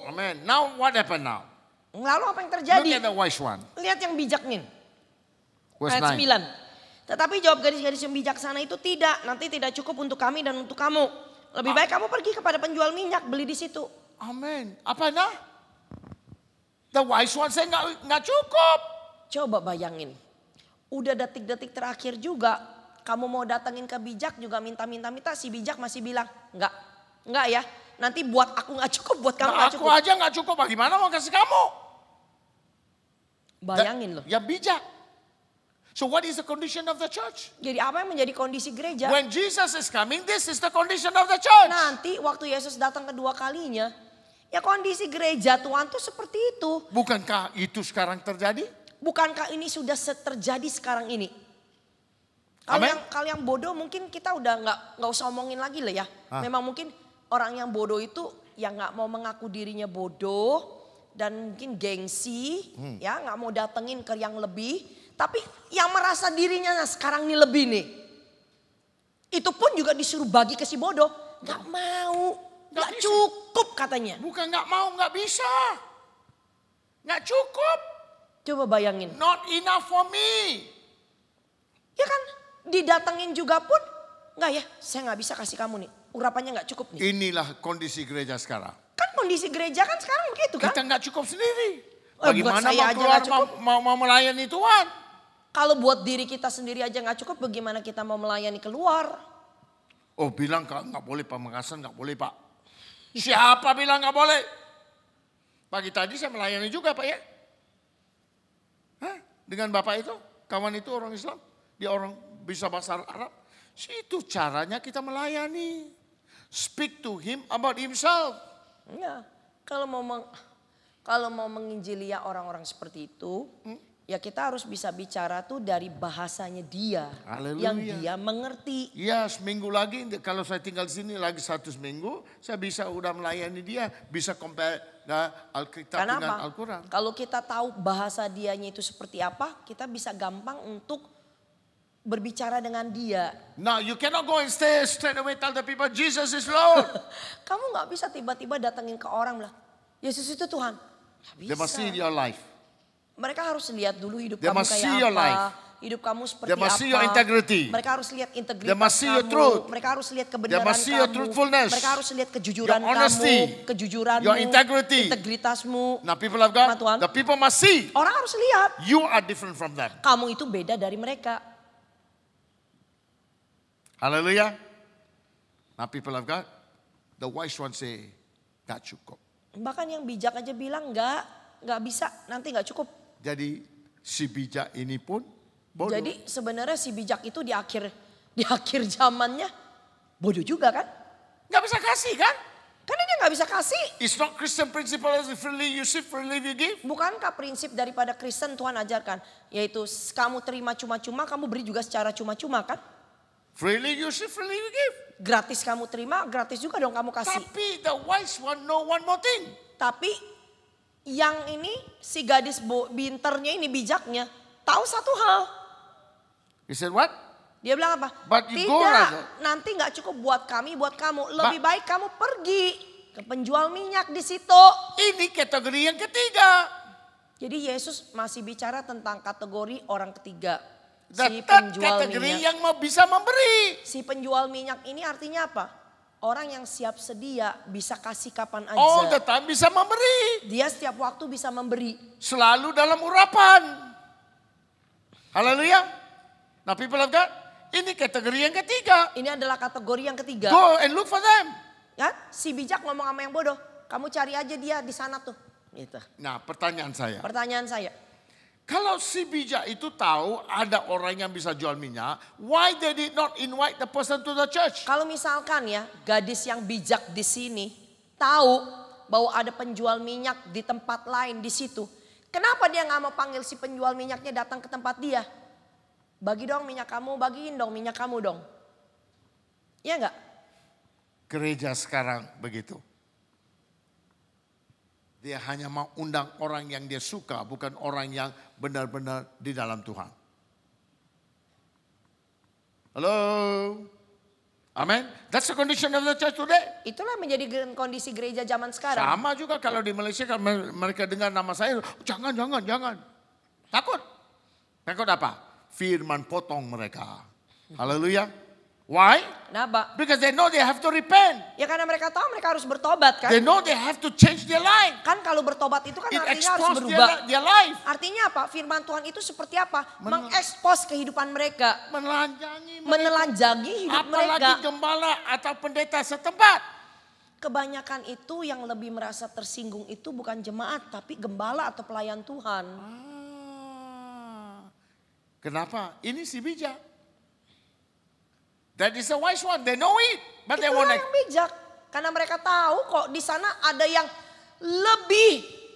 A: Amen. Now what happened now?
B: Lalu apa yang
A: Look
B: terjadi?
A: at the wise one.
B: Lihat yang bijak nih.
A: Verse
B: Ayat
A: 9.
B: 9. Tetapi jawab gadis-gadis yang bijaksana itu tidak. Nanti tidak cukup untuk kami dan untuk kamu. Lebih baik kamu pergi kepada penjual minyak, beli di situ.
A: Amen. Apa nah? The wise one saya nggak cukup.
B: Coba bayangin. Udah detik-detik terakhir juga. Kamu mau datengin ke bijak juga minta-minta. Si bijak masih bilang enggak ya. Nanti buat aku gak cukup, buat kamu gak
A: Aku
B: cukup.
A: aja nggak cukup. Bagaimana mau kasih kamu?
B: Bayangin loh.
A: Ya bijak. So what is the condition of the church?
B: Jadi apa yang menjadi kondisi gereja?
A: When Jesus is coming, this is the condition of the church.
B: Nanti waktu Yesus datang kedua kalinya. Ya kondisi gereja Tuhan tuh seperti itu.
A: Bukankah itu sekarang terjadi?
B: Bukankah ini sudah terjadi sekarang ini?
A: Amen.
B: Kalau yang bodoh mungkin kita udah nggak usah omongin lagi lah ya. Memang mungkin orang yang bodoh itu yang nggak mau mengaku dirinya bodoh dan mungkin gengsi, ya nggak mau datengin ke yang lebih. Tapi yang merasa dirinya sekarang ini lebih nih, itu pun juga disuruh bagi ke si bodoh, nggak mau, nggak cukup katanya.
A: Bukan nggak mau, nggak bisa, nggak cukup.
B: Coba bayangin.
A: Not enough for me.
B: Ya kan, didatengin juga pun nggak ya, saya nggak bisa kasih kamu nih, urapannya nggak cukup nih.
A: Inilah kondisi gereja sekarang.
B: Kan kondisi gereja kan sekarang begitu kan.
A: Kita nggak cukup sendiri.
B: Buat
A: Bagaimana
B: saya
A: mau
B: aja
A: keluar
B: nggak cukup.
A: mau melayani Tuhan?
B: Kalau buat diri kita sendiri aja nggak cukup, bagaimana kita mau melayani keluar?
A: Oh bilang nggak boleh Pamekasan, nggak boleh Pak. Siapa bilang nggak boleh? Pagi tadi saya melayani juga Pak ya. Hah? Dengan Bapak itu, kawan itu orang Islam. Dia orang bisa bahasa Arab. Itu caranya kita melayani. Speak to him about himself.
B: Ya, kalau mau menginjili ya orang-orang seperti itu, Ya kita harus bisa bicara tuh dari bahasanya dia.
A: Haleluya.
B: Yang dia mengerti.
A: Ya seminggu lagi kalau saya tinggal di sini lagi 1 minggu, saya bisa udah melayani dia, bisa compare Alkitab dengan
B: Kenapa?
A: Al-Quran.
B: Kalau kita tahu bahasa dianya itu seperti apa, kita bisa gampang untuk berbicara dengan dia.
A: Now you cannot go and stay straight away tell the people Jesus is Lord.
B: Kamu nggak bisa tiba-tiba datengin ke orang bilang, Yesus itu Tuhan. Nggak
A: They must see
B: bisa.
A: your life.
B: Mereka harus lihat dulu hidup
A: They
B: kamu
A: must see
B: kayak
A: your
B: apa.
A: life.
B: Hidup kamu seperti
A: They must
B: apa.
A: see your integrity.
B: Mereka harus lihat integritas
A: They must see your
B: kamu.
A: truth.
B: Mereka harus lihat
A: They
B: kebenaran
A: must see your
B: kamu.
A: truthfulness.
B: Mereka harus lihat kejujuran
A: Your honesty.
B: kamu. Kejujuranmu.
A: Your integrity.
B: Integritasmu.
A: Now people of God,
B: Sama Tuhan.
A: the people must see
B: Orang harus lihat.
A: you are different from them.
B: Kamu itu beda dari mereka.
A: Hallelujah. Now people of God, the wise one say, gak cukup.
B: Bahkan yang bijak aja bilang nggak bisa, nanti nggak cukup.
A: Jadi si bijak ini pun bodoh.
B: Jadi sebenarnya si bijak itu di akhir zamannya bodoh juga kan?
A: Gak bisa kasih kan?
B: Karena dia nggak bisa kasih.
A: It's not Christian principle as freely you receive, freely you give.
B: Bukankah prinsip daripada Kristen Tuhan ajarkan? Yaitu kamu terima cuma-cuma, kamu beri juga secara cuma-cuma kan?
A: Freely you receive, freely you give.
B: Gratis kamu terima, gratis juga dong kamu kasih.
A: Tapi the wise one know one more thing.
B: Tapi yang ini si gadis binternya ini bijaknya tahu satu hal.
A: He said what?
B: Dia bilang apa?
A: But you go,
B: Tidak,
A: Raja.
B: nanti nggak cukup buat kami, buat kamu. Lebih baik kamu pergi ke penjual minyak di situ.
A: Ini kategori yang ketiga.
B: Jadi Yesus masih bicara tentang kategori orang ketiga.
A: The
B: Si
A: third
B: penjual
A: kategori
B: minyak.
A: yang mau bisa memberi.
B: Si penjual minyak ini artinya apa? Orang yang siap sedia bisa kasih kapan aja.
A: All the time bisa memberi.
B: Dia setiap waktu bisa memberi.
A: Selalu dalam urapan. Haleluya. Nah people of God, ini kategori yang ketiga.
B: Ini adalah kategori yang ketiga.
A: Go and look for them.
B: Ya, si bijak ngomong sama yang bodoh. Kamu cari aja dia di sana tuh. Gitu.
A: Nah pertanyaan saya.
B: Pertanyaan saya.
A: Kalau si bijak itu tahu ada orang yang bisa jual minyak, why they did not invite the person to the church?
B: Kalau misalkan ya, gadis yang bijak di sini tahu bahwa ada penjual minyak di tempat lain di situ. Kenapa dia nggak mau panggil si penjual minyaknya datang ke tempat dia? Bagi dong minyak kamu, bagiin dong minyak kamu dong. Iya nggak?
A: Gereja sekarang begitu. Dia hanya mau undang orang yang dia suka, bukan orang yang benar-benar di dalam Tuhan. Halo? Amen. That's the condition of the church today.
B: Itulah menjadi kondisi gereja zaman sekarang.
A: Sama juga kalau di Malaysia kalau mereka dengar nama saya, jangan. Takut. Takut apa? Firman potong mereka. Haleluya. Why?
B: Kenapa?
A: Because they know they have to repent.
B: Ya karena mereka tahu mereka harus bertobat kan.
A: They know they have to change their life.
B: Kan kalau bertobat itu kan
A: It
B: artinya harus
A: expose
B: berubah.
A: their life.
B: Artinya apa? Firman Tuhan itu seperti apa? Mengekspos kehidupan mereka.
A: Menelanjangi mereka.
B: Menelanjangi hidup
A: Apalagi
B: mereka.
A: gembala atau pendeta setempat.
B: Kebanyakan itu yang lebih merasa tersinggung itu bukan jemaat tapi gembala atau pelayan Tuhan.
A: Kenapa? Ini si bijak. That is the wise one. They know it. But they
B: Itulah
A: want
B: yang bijak. Karena mereka tahu kok di sana ada yang lebih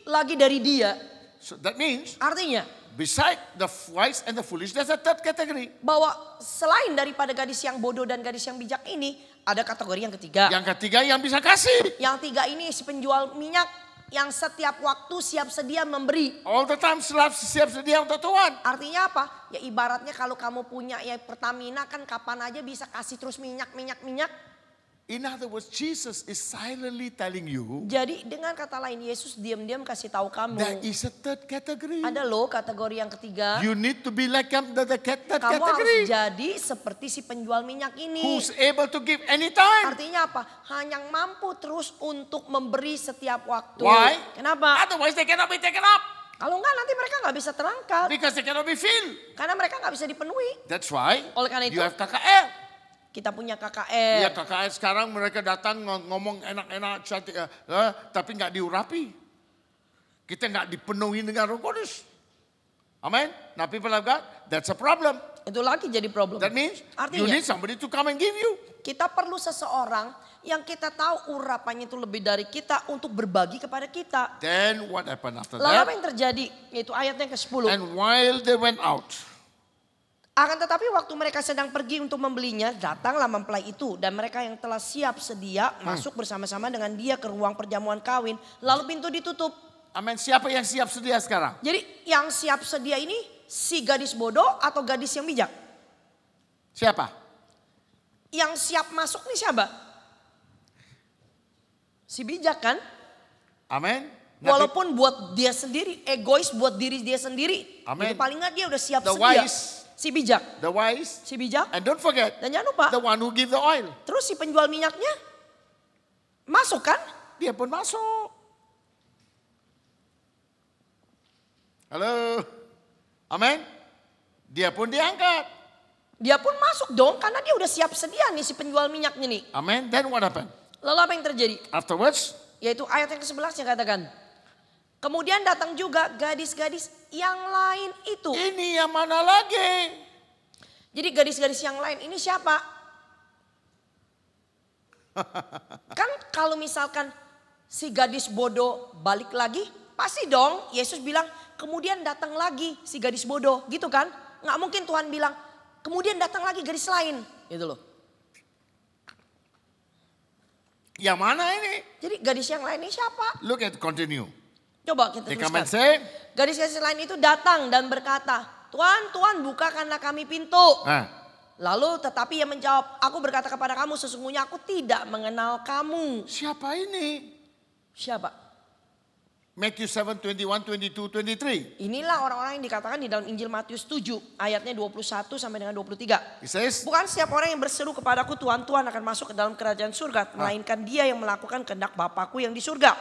B: lagi dari dia.
A: So that means
B: Artinya
A: beside the wise and the foolish, there's a third category.
B: bahwa selain daripada gadis yang bodoh dan gadis yang bijak ini, ada kategori yang ketiga.
A: Yang ketiga yang bisa kasih.
B: Yang tiga ini si penjual minyak yang setiap waktu siap sedia memberi.
A: All the time siap sedia untuk Tuhan.
B: Artinya apa? Ya ibaratnya kalau kamu punya ya Pertamina kan kapan aja bisa kasih terus minyak.
A: In other words, Jesus is silently telling you
B: Jadi dengan kata lain Yesus diam-diam kasih tahu kamu.
A: there is a third category.
B: Ada loh kategori yang ketiga.
A: You need to be like the third
B: Kamu harus
A: category.
B: jadi seperti si penjual minyak ini.
A: Who's able to give anytime.
B: Artinya apa? Hanya mampu terus untuk memberi setiap waktu.
A: Why?
B: Kenapa?
A: Otherwise they cannot be taken up.
B: Kalau enggak nanti mereka nggak bisa terangkat.
A: Because they cannot be filled.
B: Karena mereka nggak bisa dipenuhi.
A: That's why
B: Oleh karena
A: you
B: itu-
A: have KKR.
B: Kita punya KKR.
A: Ya KKR sekarang mereka datang ngomong enak-enak cantik, tapi nggak diurapi. Kita nggak dipenuhi dengan Roh Kudus. Amen. Now people of God, that's a problem.
B: Itu lagi jadi problem.
A: That means you
B: Artinya,
A: need somebody to come and give you.
B: kita perlu seseorang yang kita tahu urapannya itu lebih dari kita untuk berbagi kepada kita.
A: Then what happened after
B: Lalu apa
A: that?
B: yang terjadi? Yaitu ayatnya ke-10.
A: And while they went out,
B: Akan tetapi waktu mereka sedang pergi untuk membelinya, datanglah mempelai itu. Dan mereka yang telah siap sedia masuk bersama-sama dengan dia ke ruang perjamuan kawin. Lalu pintu ditutup.
A: amen. Siapa yang siap sedia sekarang?
B: Jadi yang siap sedia ini si gadis bodoh atau gadis yang bijak?
A: Siapa?
B: Yang siap masuk nih siapa? Si bijak kan?
A: Amen.
B: Walaupun buat dia sendiri, egois buat diri dia sendiri.
A: Amen.
B: Itu paling nggak dia udah siap
A: The
B: sedia.
A: wise.
B: Si bijak.
A: The wise.
B: Si bijak.
A: And don't forget,
B: Dan jangan lupa,
A: the one who give the oil.
B: terus si penjual minyaknya masuk kan?
A: Dia pun masuk. Halo. Amen. Dia pun diangkat.
B: Dia pun masuk dong karena dia udah siap sedia nih si penjual minyaknya nih.
A: Amen. Then what happened?
B: Lalu apa yang terjadi?
A: Afterwards,
B: Yaitu ayat yang ke-11 yang katakan. Kemudian datang juga gadis-gadis yang lain itu.
A: ini yang mana lagi?
B: Jadi gadis-gadis yang lain ini siapa? Kan kalau misalkan si gadis bodoh balik lagi, pasti dong Yesus bilang kemudian datang lagi si gadis bodoh, gitu kan? Nggak mungkin Tuhan bilang kemudian datang lagi gadis lain, gitu loh.
A: Yang mana ini?
B: Jadi gadis yang lain ini siapa?
A: Look at continue.
B: Coba kita
A: They come and
B: teruskan.
A: say,
B: Gadis-gadis lain itu datang dan berkata, Tuhan, Tuhan bukakanlah kami pintu. Lalu tetapi ia menjawab, aku berkata kepada kamu sesungguhnya aku tidak mengenal kamu.
A: siapa ini?
B: Siapa?
A: Matthew 7, 21, 22, 23.
B: Inilah orang-orang yang dikatakan di dalam Injil Matius 7 ayatnya 21 sampai dengan 23.
A: It says,
B: Bukan setiap orang yang berseru kepadaku Tuhan, Tuhan akan masuk ke dalam kerajaan surga. Melainkan dia yang melakukan kehendak Bapakku yang di surga.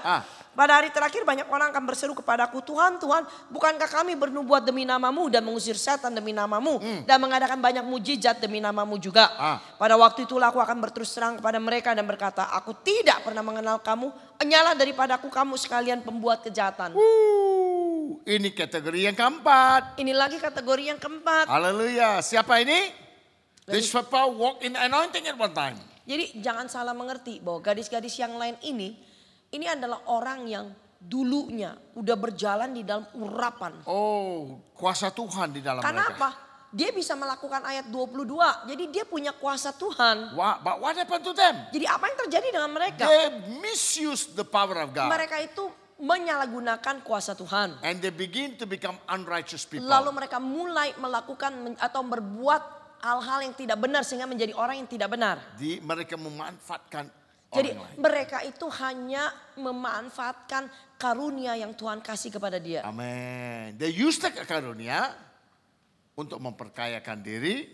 B: Pada hari terakhir banyak orang akan berseru kepadaku, Tuhan, Tuhan, bukankah kami bernubuat demi namamu dan mengusir setan demi namamu. Dan mengadakan banyak mujizat demi namamu juga. Pada waktu itulah aku akan berterus terang kepada mereka dan berkata, aku tidak pernah mengenal kamu. Enyalah daripadaku kamu sekalian pembuat kejahatan.
A: ini kategori yang keempat.
B: Ini lagi kategori yang keempat.
A: Haleluya. Siapa ini? This people walk in anointing at one time.
B: Jadi jangan salah mengerti bahwa gadis-gadis yang lain ini adalah orang yang dulunya udah berjalan di dalam urapan.
A: Oh, kuasa Tuhan di dalam
B: Karena
A: mereka.
B: apa? Dia bisa melakukan ayat 22. Jadi dia punya kuasa Tuhan.
A: But what happened to them?
B: Jadi apa yang terjadi dengan mereka?
A: They misuse the power of God.
B: Mereka itu menyalahgunakan kuasa Tuhan.
A: And they begin to become unrighteous people.
B: Lalu mereka mulai melakukan atau berbuat hal-hal yang tidak benar sehingga menjadi orang yang tidak benar.
A: Mereka memanfaatkan
B: Jadi
A: orang lain.
B: mereka itu hanya memanfaatkan karunia yang Tuhan kasih kepada dia.
A: Amen. They use the karunia untuk memperkayakan diri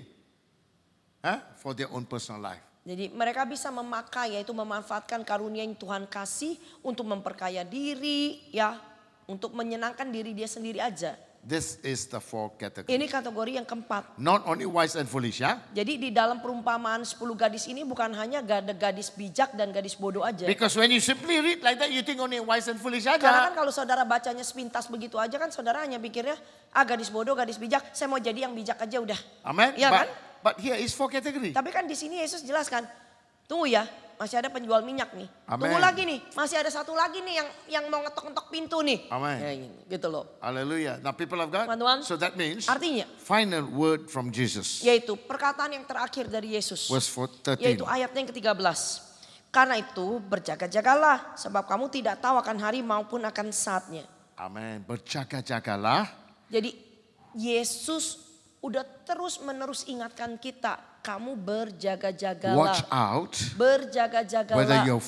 A: for their own personal life.
B: Jadi mereka bisa memakai yaitu memanfaatkan karunia yang Tuhan kasih untuk memperkaya diri ya. Untuk menyenangkan diri dia sendiri aja.
A: This is the fourth category.
B: Ini kategori yang keempat.
A: Not only wise and foolish ya.
B: Jadi di dalam perumpamaan 10 gadis ini bukan hanya ada gadis bijak dan gadis bodoh aja.
A: Because when you simply read like that you think only wise and foolish
B: Karena kan
A: aja.
B: kalau saudara bacanya sepintas begitu aja kan saudara hanya pikirnya gadis bodoh, gadis bijak. Saya mau jadi yang bijak aja udah.
A: Amen.
B: Iya kan?
A: But here is four category.
B: Tapi kan di sini Yesus jelaskan, tunggu ya, masih ada penjual minyak nih.
A: Amen.
B: Tunggu lagi nih, masih ada satu lagi nih yang mau ngetok-ngetok pintu nih.
A: Amen.
B: Ya, gitu loh.
A: Hallelujah. Now people of God.
B: Teman-teman,
A: So that means
B: Artinya,
A: final word from Jesus.
B: yaitu perkataan yang terakhir dari Yesus.
A: Verse 13.
B: Yaitu ayatnya yang ke-13. Karena itu berjaga-jagalah, sebab kamu tidak tahu akan hari maupun akan saatnya.
A: Amen. Berjaga-jagalah.
B: Jadi Yesus udah terus-menerus ingatkan kita, kamu berjaga-jagalah.
A: Watch out.
B: Berjaga-jagalah.
A: Whether you're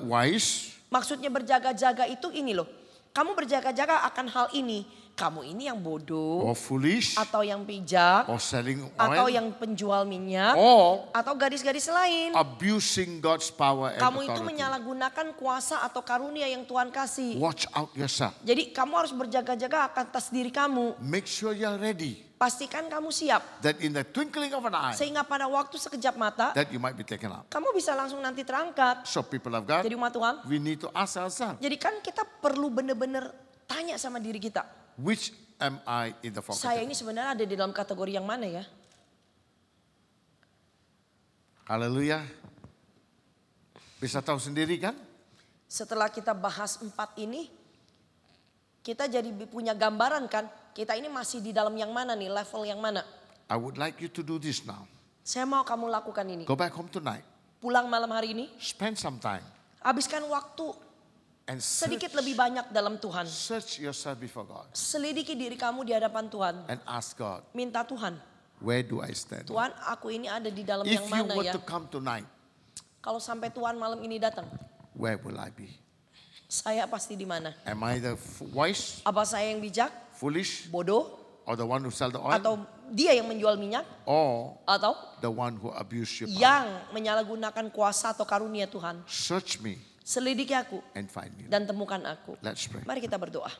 A: wise.
B: Maksudnya berjaga-jaga itu ini loh. Kamu berjaga-jaga akan hal ini. Kamu ini yang bodoh.
A: Or foolish.
B: Atau yang bijak.
A: Or selling
B: Atau
A: oil.
B: yang penjual minyak.
A: Or
B: Atau gadis-gadis lain.
A: abusing God's power and
B: Kamu itu
A: authority.
B: menyalahgunakan kuasa atau karunia yang Tuhan kasih.
A: Watch out yourself.
B: Jadi kamu harus berjaga-jaga atas diri kamu.
A: Make sure you're ready.
B: Pastikan kamu siap.
A: That in the twinkling of an eye.
B: Sehingga pada waktu sekejap mata.
A: That you might be taken up.
B: Kamu bisa langsung nanti terangkat.
A: So people of God.
B: Jadi umat Tuhan.
A: We need to ask ourselves.
B: Jadi kan kita perlu benar-benar tanya sama diri kita.
A: Which am I in the four
B: Saya
A: categories?
B: ini sebenarnya ada di dalam kategori yang mana ya?
A: Haleluya. Bisa tahu sendiri kan?
B: Setelah kita bahas 4 ini, kita jadi punya gambaran kan? Kita ini masih di dalam yang mana nih, level yang mana?
A: I would like you to do this now.
B: Saya mau kamu lakukan ini.
A: Go back home tonight.
B: Pulang malam hari ini,
A: Spend some time
B: habiskan waktu
A: and
B: sedikit lebih banyak dalam Tuhan.
A: search yourself before God
B: Selidiki diri kamu di hadapan Tuhan.
A: and ask God,
B: Minta Tuhan,
A: where do I stand?
B: Tuhan aku ini ada di dalam
A: If
B: yang
A: you
B: mana
A: were
B: ya?
A: to come tonight,
B: Kalau sampai Tuhan malam ini datang,
A: where will I be?
B: saya pasti di mana?
A: Am I the wise,
B: Apa saya yang bijak,
A: foolish,
B: bodoh,
A: or the one who sell the oil,
B: atau dia yang menjual minyak,
A: or
B: atau
A: the one who abuse your power?
B: yang menyalahgunakan kuasa atau karunia Tuhan?
A: Search me
B: Selidiki aku
A: and find me.
B: dan temukan aku.
A: Let's pray.
B: Mari kita berdoa.